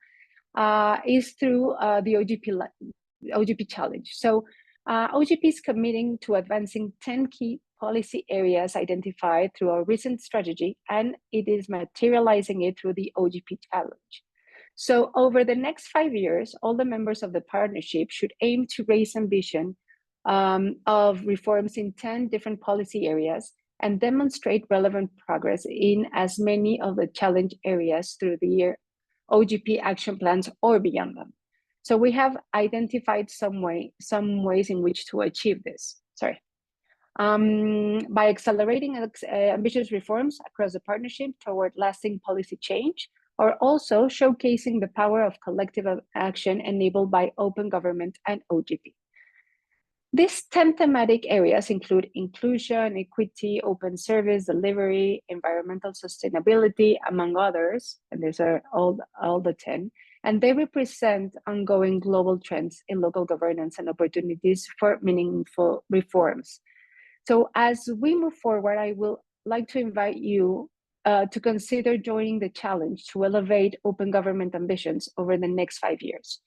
is through the OGP Challenge. So OGP is committing to advancing 10 key policy areas identified through our recent strategy, and it is materializing it through the OGP Challenge. So over the next 5 years, all the members of the partnership should aim to raise ambition of reforms in 10 different policy areas and demonstrate relevant progress in as many of the challenge areas through the year OGP action plans or beyond them. So we have identified some ways in which to achieve this. By accelerating ambitious reforms across the partnership toward lasting policy change, or also showcasing the power of collective action enabled by open government and OGP. These 10 thematic areas include inclusion, equity, open service delivery, environmental sustainability, among others, and these are all the 10, and they represent ongoing global trends in local governance and opportunities for meaningful reforms. So as we move forward, I will like to invite you to consider joining the challenge to elevate open government ambitions over the next 5 years,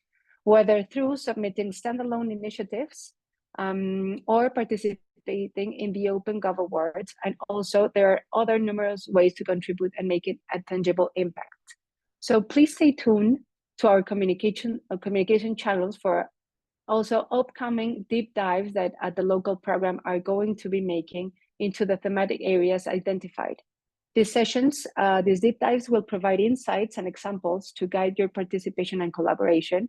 whether through submitting standalone initiatives or participating in the Open Gov Awards. And also there are other numerous ways to contribute and make it a tangible impact. So please stay tuned to our communication channels for also upcoming deep dives that at the local program are going to be making into the thematic areas identified. These sessions, these deep dives will provide insights and examples to guide your participation and collaboration.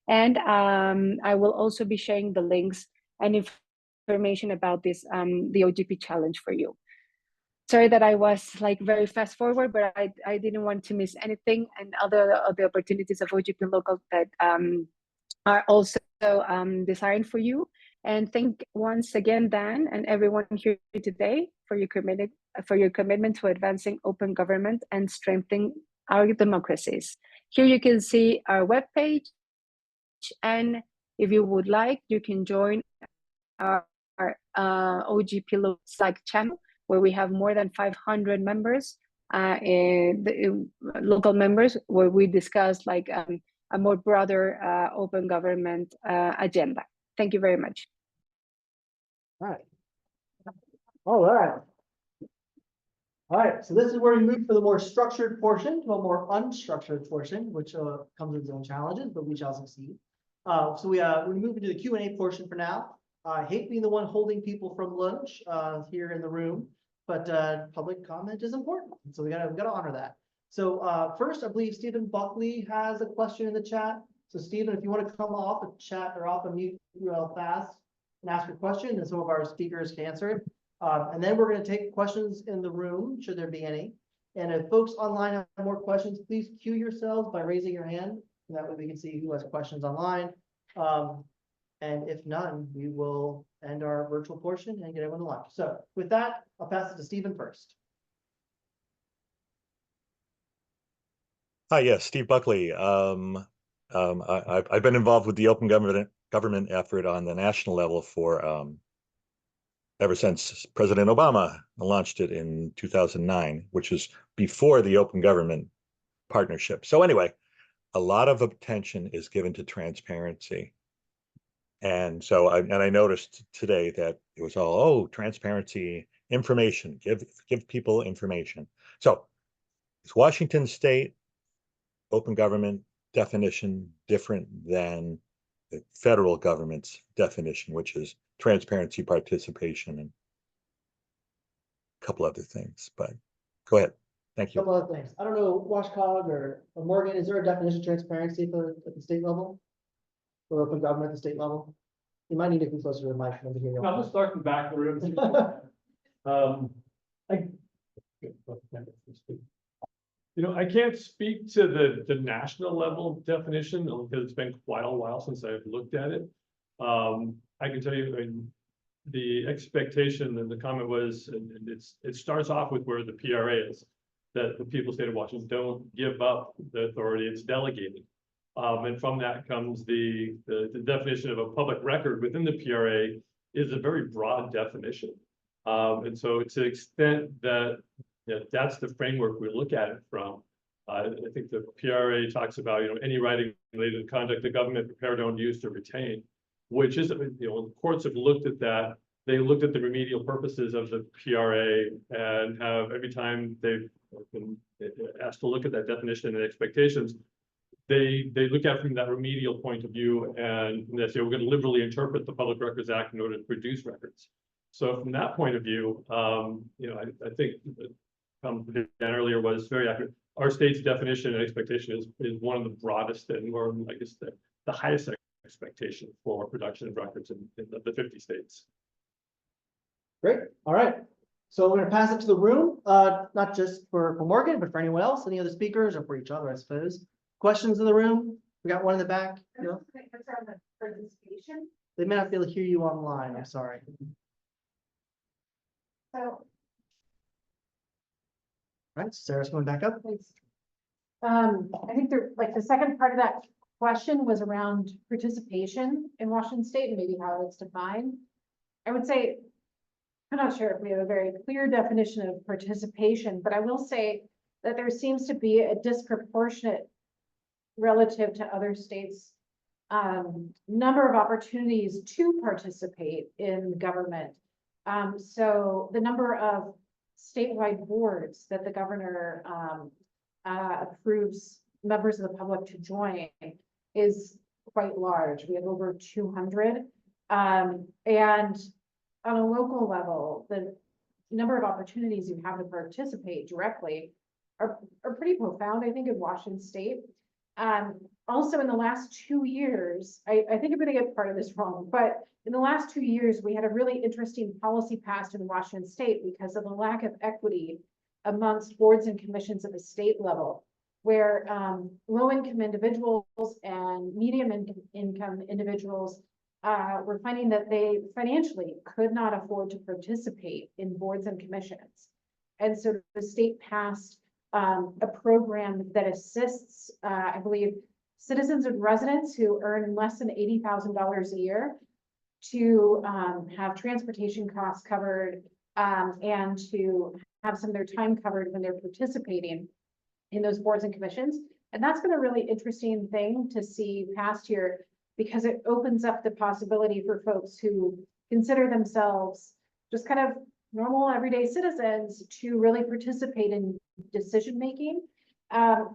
And I will also be sharing the links and information about this, the OGP challenge for you. Sorry that I was like very fast forward, but I didn't want to miss anything, and other opportunities of OGP local that are also designed for you. And thank once again, Dan, and everyone here today for your commitment to advancing open government and strengthening our democracies. Here you can see our webpage, and if you would like, you can join our OGP Slack channel, where we have more than 500 members, local members, where we discuss like a more broader open government agenda. Thank you very much. All right. All right. All right, so this is where we move from the more structured portion to a more unstructured portion, which comes with its own challenges, but we shall succeed. So we move into the Q&A portion for now. I hate being the one holding people from lunch here in the room, but public comment is important, so we gotta honor that. So first, I believe Stephen Buckley has a question in the chat. So Stephen, if you want to come off the chat or off the mute real fast and ask your question, and some of our speakers can answer it. And then we're going to take questions in the room, should there be any. And if folks online have more questions, please queue yourselves by raising your hand. And that way we can see who has questions online. And if none, we will end our virtual portion and get everyone to lunch. So with that, I'll pass it to Stephen first. Hi, yes, Steve Buckley. I've been involved with the open government effort on the national level for ever since President Obama launched it in 2009, which is before the Open Government Partnership. So anyway, a lot of attention is given to transparency. And so I noticed today that it was all, oh, transparency, information, give people information. So is Washington State open government definition different than the federal government's definition, which is transparency, participation, and a couple other things, but go ahead. Thank A you. couple other things. I don't know, Washcog or Morgan, is there a definition of transparency at the state level? For open government at the state level? You might need to be closer to the mic to hear you. I'll just start from back of the room. I can't speak to the national level definition because it's been quite a while since I've looked at it. I can tell you, the expectation and the comment was, and it starts off with where the PRA is, that the people of the state of Washington don't give up the authority, it's delegated. And from that comes the definition of a public record within the PRA is a very broad definition. And so to the extent that that's the framework we look at it from, I think the PRA talks about, any writing related to conduct the government prepared, own, used, or retain, which is, the courts have looked at that. They looked at the remedial purposes of the PRA and have, every time they've been asked to look at that definition and expectations, they look at it from that remedial point of view, and they say, we're going to liberally interpret the Public Records Act in order to produce records. So from that point of view, I think Dan earlier was very accurate. Our state's definition and expectation is one of the broadest and more, I guess, the highest expectation for production of records in the 50 states. Great. All right. So we're going to pass it to the room, not just for Morgan, but for anyone else, any other speakers, or for each other, I suppose. Questions in the room? We got one in the back. No? They may not be able to hear you online. I'm sorry. So, Right, Sarah's going back up. I think the second part of that question was around participation in Washington State and maybe how it's defined. I would say I'm not sure if we have a very clear definition of participation, but I will say that there seems to be a disproportionate relative to other states, number of opportunities to participate in government. So the number of statewide boards that the governor approves members of the public to join is quite large. We have over 200. And on a local level, the number of opportunities you have to participate directly are pretty profound, I think, in Washington State. Also in the last 2 years, I think I'm gonna get part of this wrong, but in the last 2 years, we had a really interesting policy passed in Washington State because of the lack of equity amongst boards and commissions at the state level, where low-income individuals and medium-income individuals were finding that they financially could not afford to participate in boards and commissions. And so the state passed a program that assists, I believe, citizens and residents who earn less than $80,000 a year to have transportation costs covered and to have some of their time covered when they're participating in those boards and commissions. And that's been a really interesting thing to see passed here, because it opens up the possibility for folks who consider themselves just kind of normal everyday citizens to really participate in decision-making.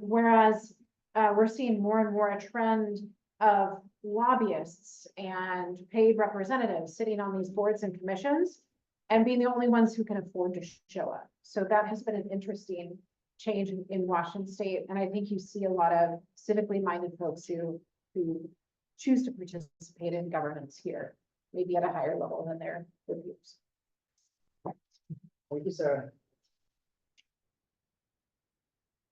Whereas we're seeing more and more a trend of lobbyists and paid representatives sitting on these boards and commissions and being the only ones who can afford to show up. So that has been an interesting change in Washington State. And I think you see a lot of civically minded folks who choose to participate in governance here, maybe at a higher level than their peers. Thank you, Sarah.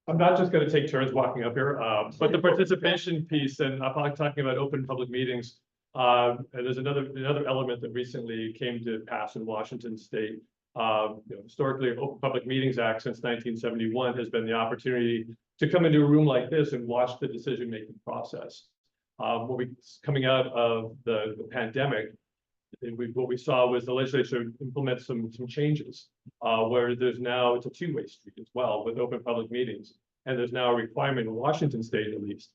I'm not just gonna take turns walking up here, but the participation piece, and I'm not talking about open public meetings. And there's another element that recently came to pass in Washington State. Historically, Open Public Meetings Act since 1971 has been the opportunity to come into a room like this and watch the decision-making process. Coming out of the pandemic, what we saw was the legislature implement some changes, where it's a two-way street as well with open public meetings. And there's now a requirement in Washington State, at least,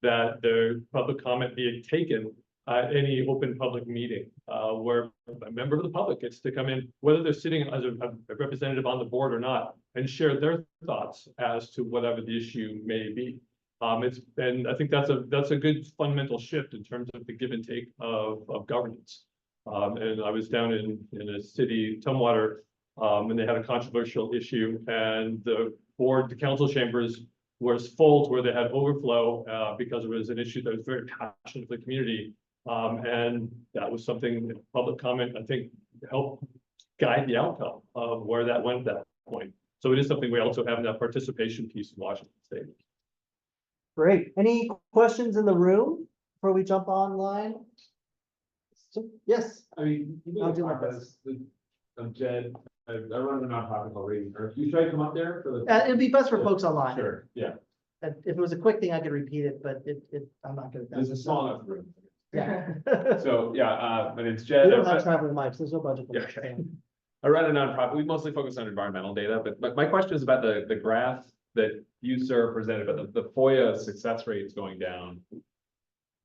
that the public comment be taken at any open public meeting, where a member of the public gets to come in, whether they're sitting as a representative on the board or not, and share their thoughts as to whatever the issue may be. And I think that's a good fundamental shift in terms of the give and take of governance. And I was down in a city, Tumwater, and they had a controversial issue, and the council chambers was full to where they had overflow because it was an issue that was very passionate for the community. And that was something that public comment, I think, helped guide the outcome of where that went at that point. So it is something we also have in that participation piece in Washington State. Great. Any questions in the room before we jump online? Yes. I mean, you I'll do know, my best. I'm Jed. I run a nonprofit called Raising Earth. You should I come up there for the? It'd be best for folks online. Sure, yeah. If it was a quick thing, I could repeat it, but I'm not good at that. There's a small enough room. Yeah. So, yeah, my name's We Jed. don't have traveling mics. There's no budget for Yeah. that. I run a nonprofit. We mostly focus on environmental data, but my question is about the graph that you, sir, presented, but the FOIA success rate is going down.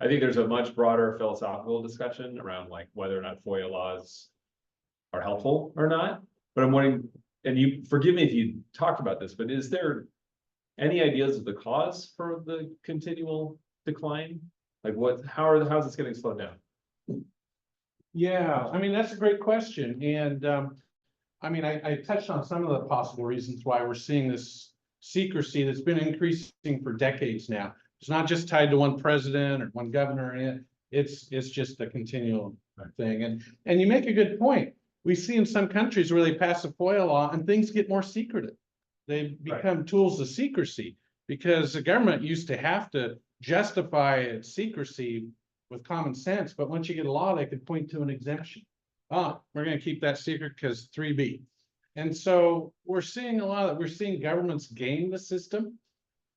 I think there's a much broader philosophical discussion around like whether or not FOIA laws are helpful or not. But I'm wondering, and you forgive me if you talked about this, but is there any ideas of the cause for the continual decline? Like how's this getting slowed down? Yeah, I mean, that's a great question. And I mean, I touched on some of the possible reasons why we're seeing this secrecy that's been increasing for decades now. It's not just tied to one president or one governor. It's just a continual thing. And you make a good point. We see in some countries where they pass a FOIA law and things get more secretive. They become tools of secrecy because the government used to have to justify its secrecy with common sense. But once you get a law, they could point to an exemption. Oh, we're going to keep that secret because 3B. And so we're seeing we're seeing governments game the system.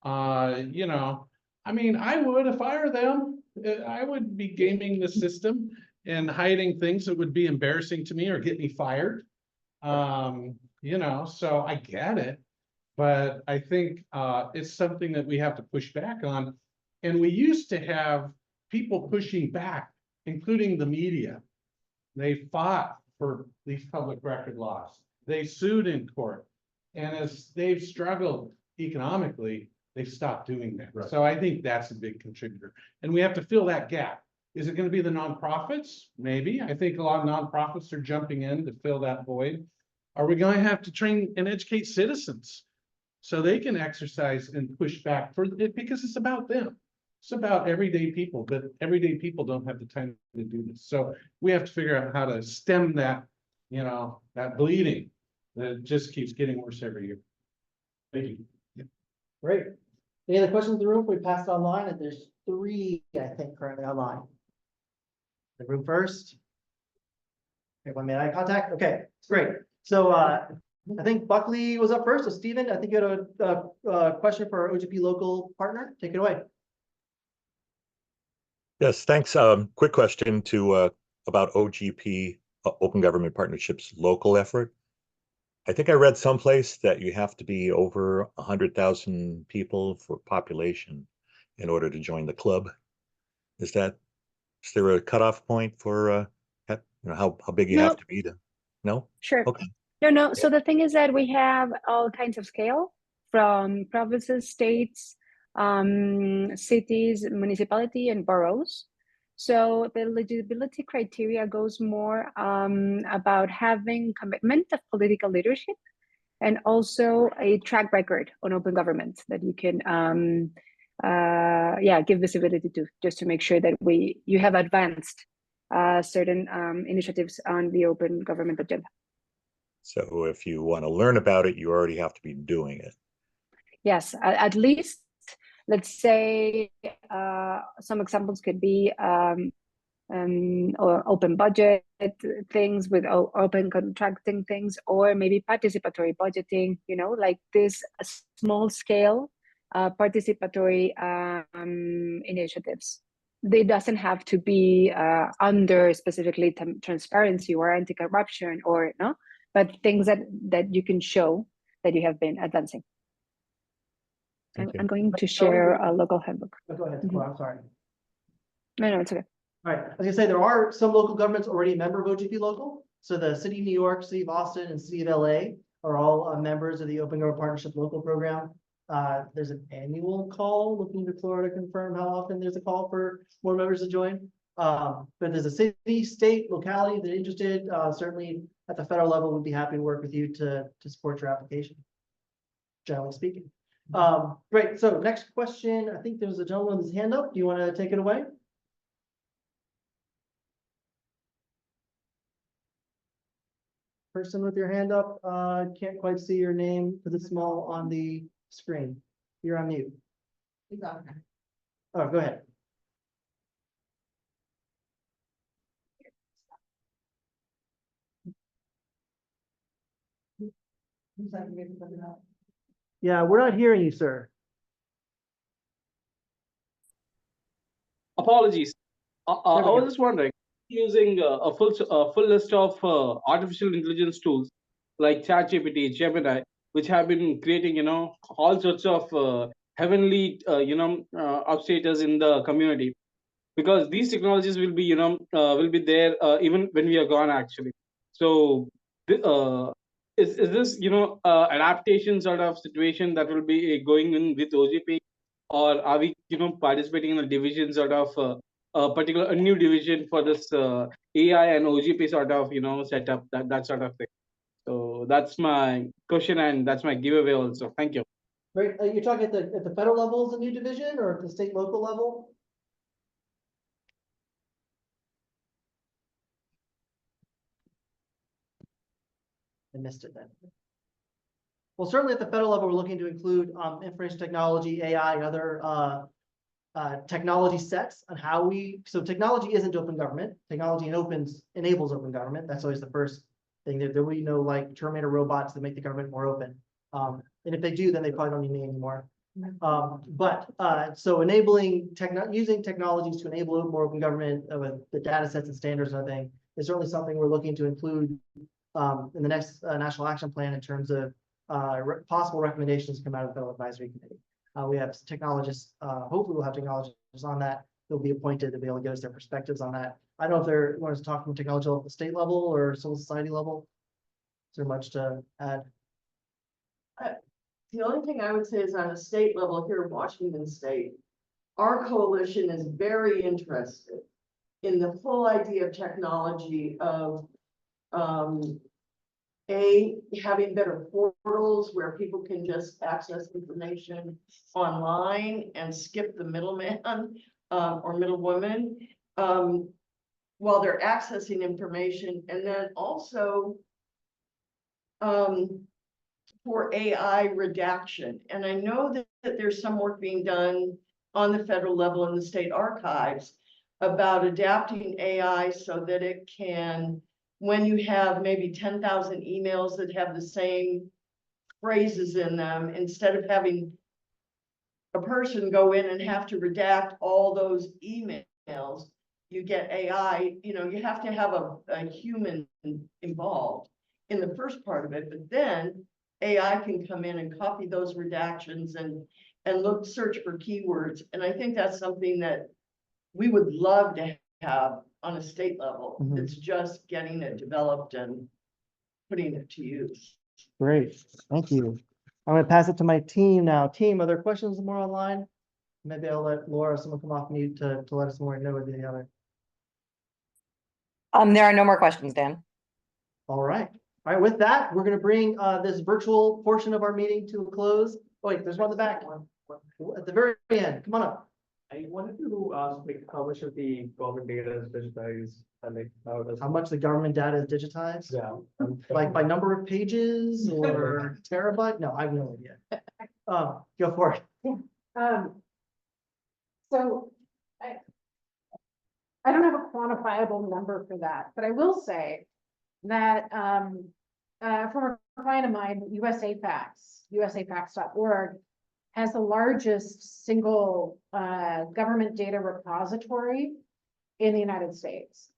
You know, I mean, I would, if I were them, I would be gaming the system and hiding things that would be embarrassing to me or get me fired. So I get it. But I think it's something that we have to push back on. And we used to have people pushing back, including the media. They fought for these public record laws. They sued in court. And as they've struggled economically, they've stopped doing that. Right. So I think that's a big contributor. And we have to fill that gap. Is it going to be the nonprofits? Maybe. I think a lot of nonprofits are jumping in to fill that void. Are we going to have to train and educate citizens so they can exercise and push back for it, because it's about them? It's about everyday people, but everyday people don't have the time to do this. So we have to figure out how to stem that, that bleeding that just keeps getting worse every year. Thank you. Great. Any other questions in the room? We passed online, and there's 3, I think, currently online. The room first. Everyone made eye contact. Okay, great. So I think Buckley was up first. So Stephen, I think you had a question for our OGP local partner. Take it away. Yes, thanks. Quick question to about OGP, Open Government Partnerships local effort. I think I read someplace that you have to be over 100,000 people for population in order to join the club. Is there a cutoff point for how big you No. have to be to? No? Sure. Okay. No. So the thing is that we have all kinds of scale, from provinces, states, cities, municipality, and boroughs. So the eligibility criteria goes more about having commitment of political leadership, and also a track record on open government that you can give visibility to, just to make sure that you have advanced certain initiatives on the open government agenda. So if you want to learn about it, you already have to be doing it. Yes, at least, let's say some examples could be or open budget things with open contracting things, or maybe participatory budgeting, like this small scale participatory initiatives. They doesn't have to be under specifically transparency or anti-corruption or no, but things that you can show that you have been advancing. Okay. I'm going to share a local handbook. Oh, go ahead. Mhm. I'm sorry. No, it's okay. All right, I was gonna say, there are some local governments already a member of OGP Local. So the city of New York, city of Austin, and city of LA are all members of the Open Government Partnership Local Program. There's an annual call, looking to Florida confirm how often there's a call for more members to join. But there's a city, state, locality that are interested, certainly at the federal level, we'd be happy to work with you to support your application, generally speaking. Great, so next question, I think there was a gentleman with his hand up. Do you want to take it away? Person with your hand up, can't quite see your name because it's small on the screen. You're on mute. Oh, go ahead. Yeah, we're not hearing you, sir. Apologies. I There we was go. just wondering, using a full list of artificial intelligence tools like ChatGPT, Gemini, which have been creating, all sorts of heavenly, upstaters in the community, because these technologies will be, will be there even when we are gone, actually. So, is this, adaptation sort of situation that will be going in with OGP? Or are we, participating in a division sort of a new division for this AI and OGP sort of, setup, that sort of thing? So that's my question, and that's my giveaway also. Thank you. Great, you're talking at the federal level as a new division, or at the state local level? I missed it then. Well, certainly at the federal level, we're looking to include information technology, AI, and other technology sets on how so technology isn't open government. Technology enables open government. That's always the first thing. There will be no like Terminator robots that make the government more open. And if they do, then they probably don't need me anymore. So using technologies to enable more open government with the data sets and standards and everything is certainly something we're looking to include in the next national action plan in terms of possible recommendations come out of the Federal Advisory Committee. We have technologists, hopefully we'll have technologists on that. They'll be appointed to be able to give us their perspectives on that. I don't know if they're want to talk from technology level at the state level or civil society level. Is there much to add? The only thing I would say is on a state level here in Washington State, our coalition is very interested in the whole idea of technology of having better portals where people can just access information online and skip the middleman or middlewoman while they're accessing information, and then also for AI redaction. And I know that there's some work being done on the federal level in the state archives about adapting AI so that it can, when you have maybe 10,000 emails that have the same phrases in them, instead of having a person go in and have to redact all those emails, you get AI, you have to have a human involved in the first part of it, but then AI can come in and copy those redactions and search for keywords. And I think that's something that we would love to have on a state level. Mhm. It's just getting it developed and putting it to use. Great, thank you. I'm gonna pass it to my team now. Team, are there questions more online? Maybe I'll let Laura, someone come off mute to let us more know with the other. There are no more questions, Dan. All right. All right, with that, we're gonna bring this virtual portion of our meeting to a close. Oh, wait, there's one in the back. At the very end, come on up. I wanted to ask, like, how much of the government data is digitized and like how does? How much the government data is digitized? Yeah. Like by number of pages or terabyte? No, I have no idea. Go for it. So I don't have a quantifiable number for that, but I will say that from a client of mine, usafacts.org has the largest single government data repository in the United States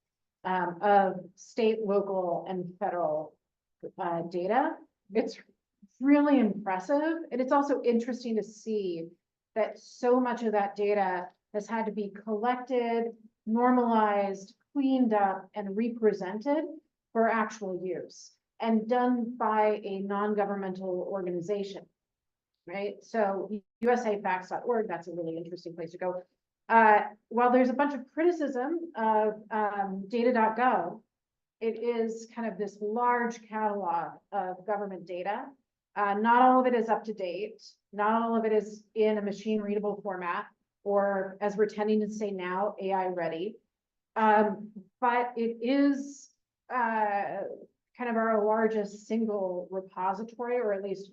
of state, local, and federal data. It's really impressive. And it's also interesting to see that so much of that data has had to be collected, normalized, cleaned up, and represented for actual use and done by a non-governmental organization, right? So usafacts.org, that's a really interesting place to go. While there's a bunch of criticism of data.gov, it is kind of this large catalog of government data. Not all of it is up to date. Not all of it is in a machine readable format, or as we're tending to say now, AI ready. But it is kind of our largest single repository, or at least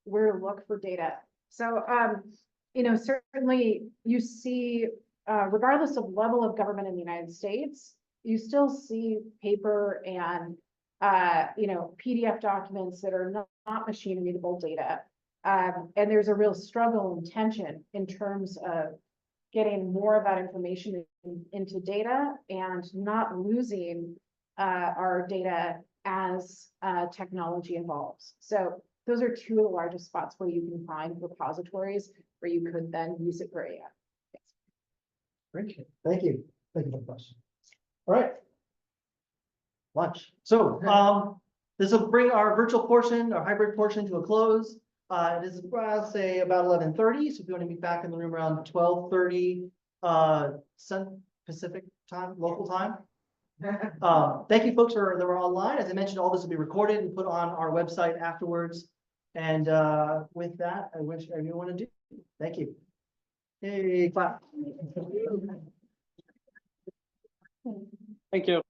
where to look for data. So, certainly you see, regardless of level of government in the United States, you still see paper and, PDF documents that are not machine readable data. And there's a real struggle and tension in terms of getting more of that information into data and not losing our data as technology evolves. So those are two of the largest spots where you can find repositories where you could then use it for AI. Yes. Great, thank you. Thank you for the question. All right. Lunch. So this will bring our virtual portion, our hybrid portion to a close. It is, I'll say, about 11:30. So if you want to meet back in the room around 12:30 Pacific time, local time. Thank you, folks, that were online. As I mentioned, all this will be recorded and put on our website afterwards. And with that, I wish everyone a do. Thank you. Hey, clap. Thank you.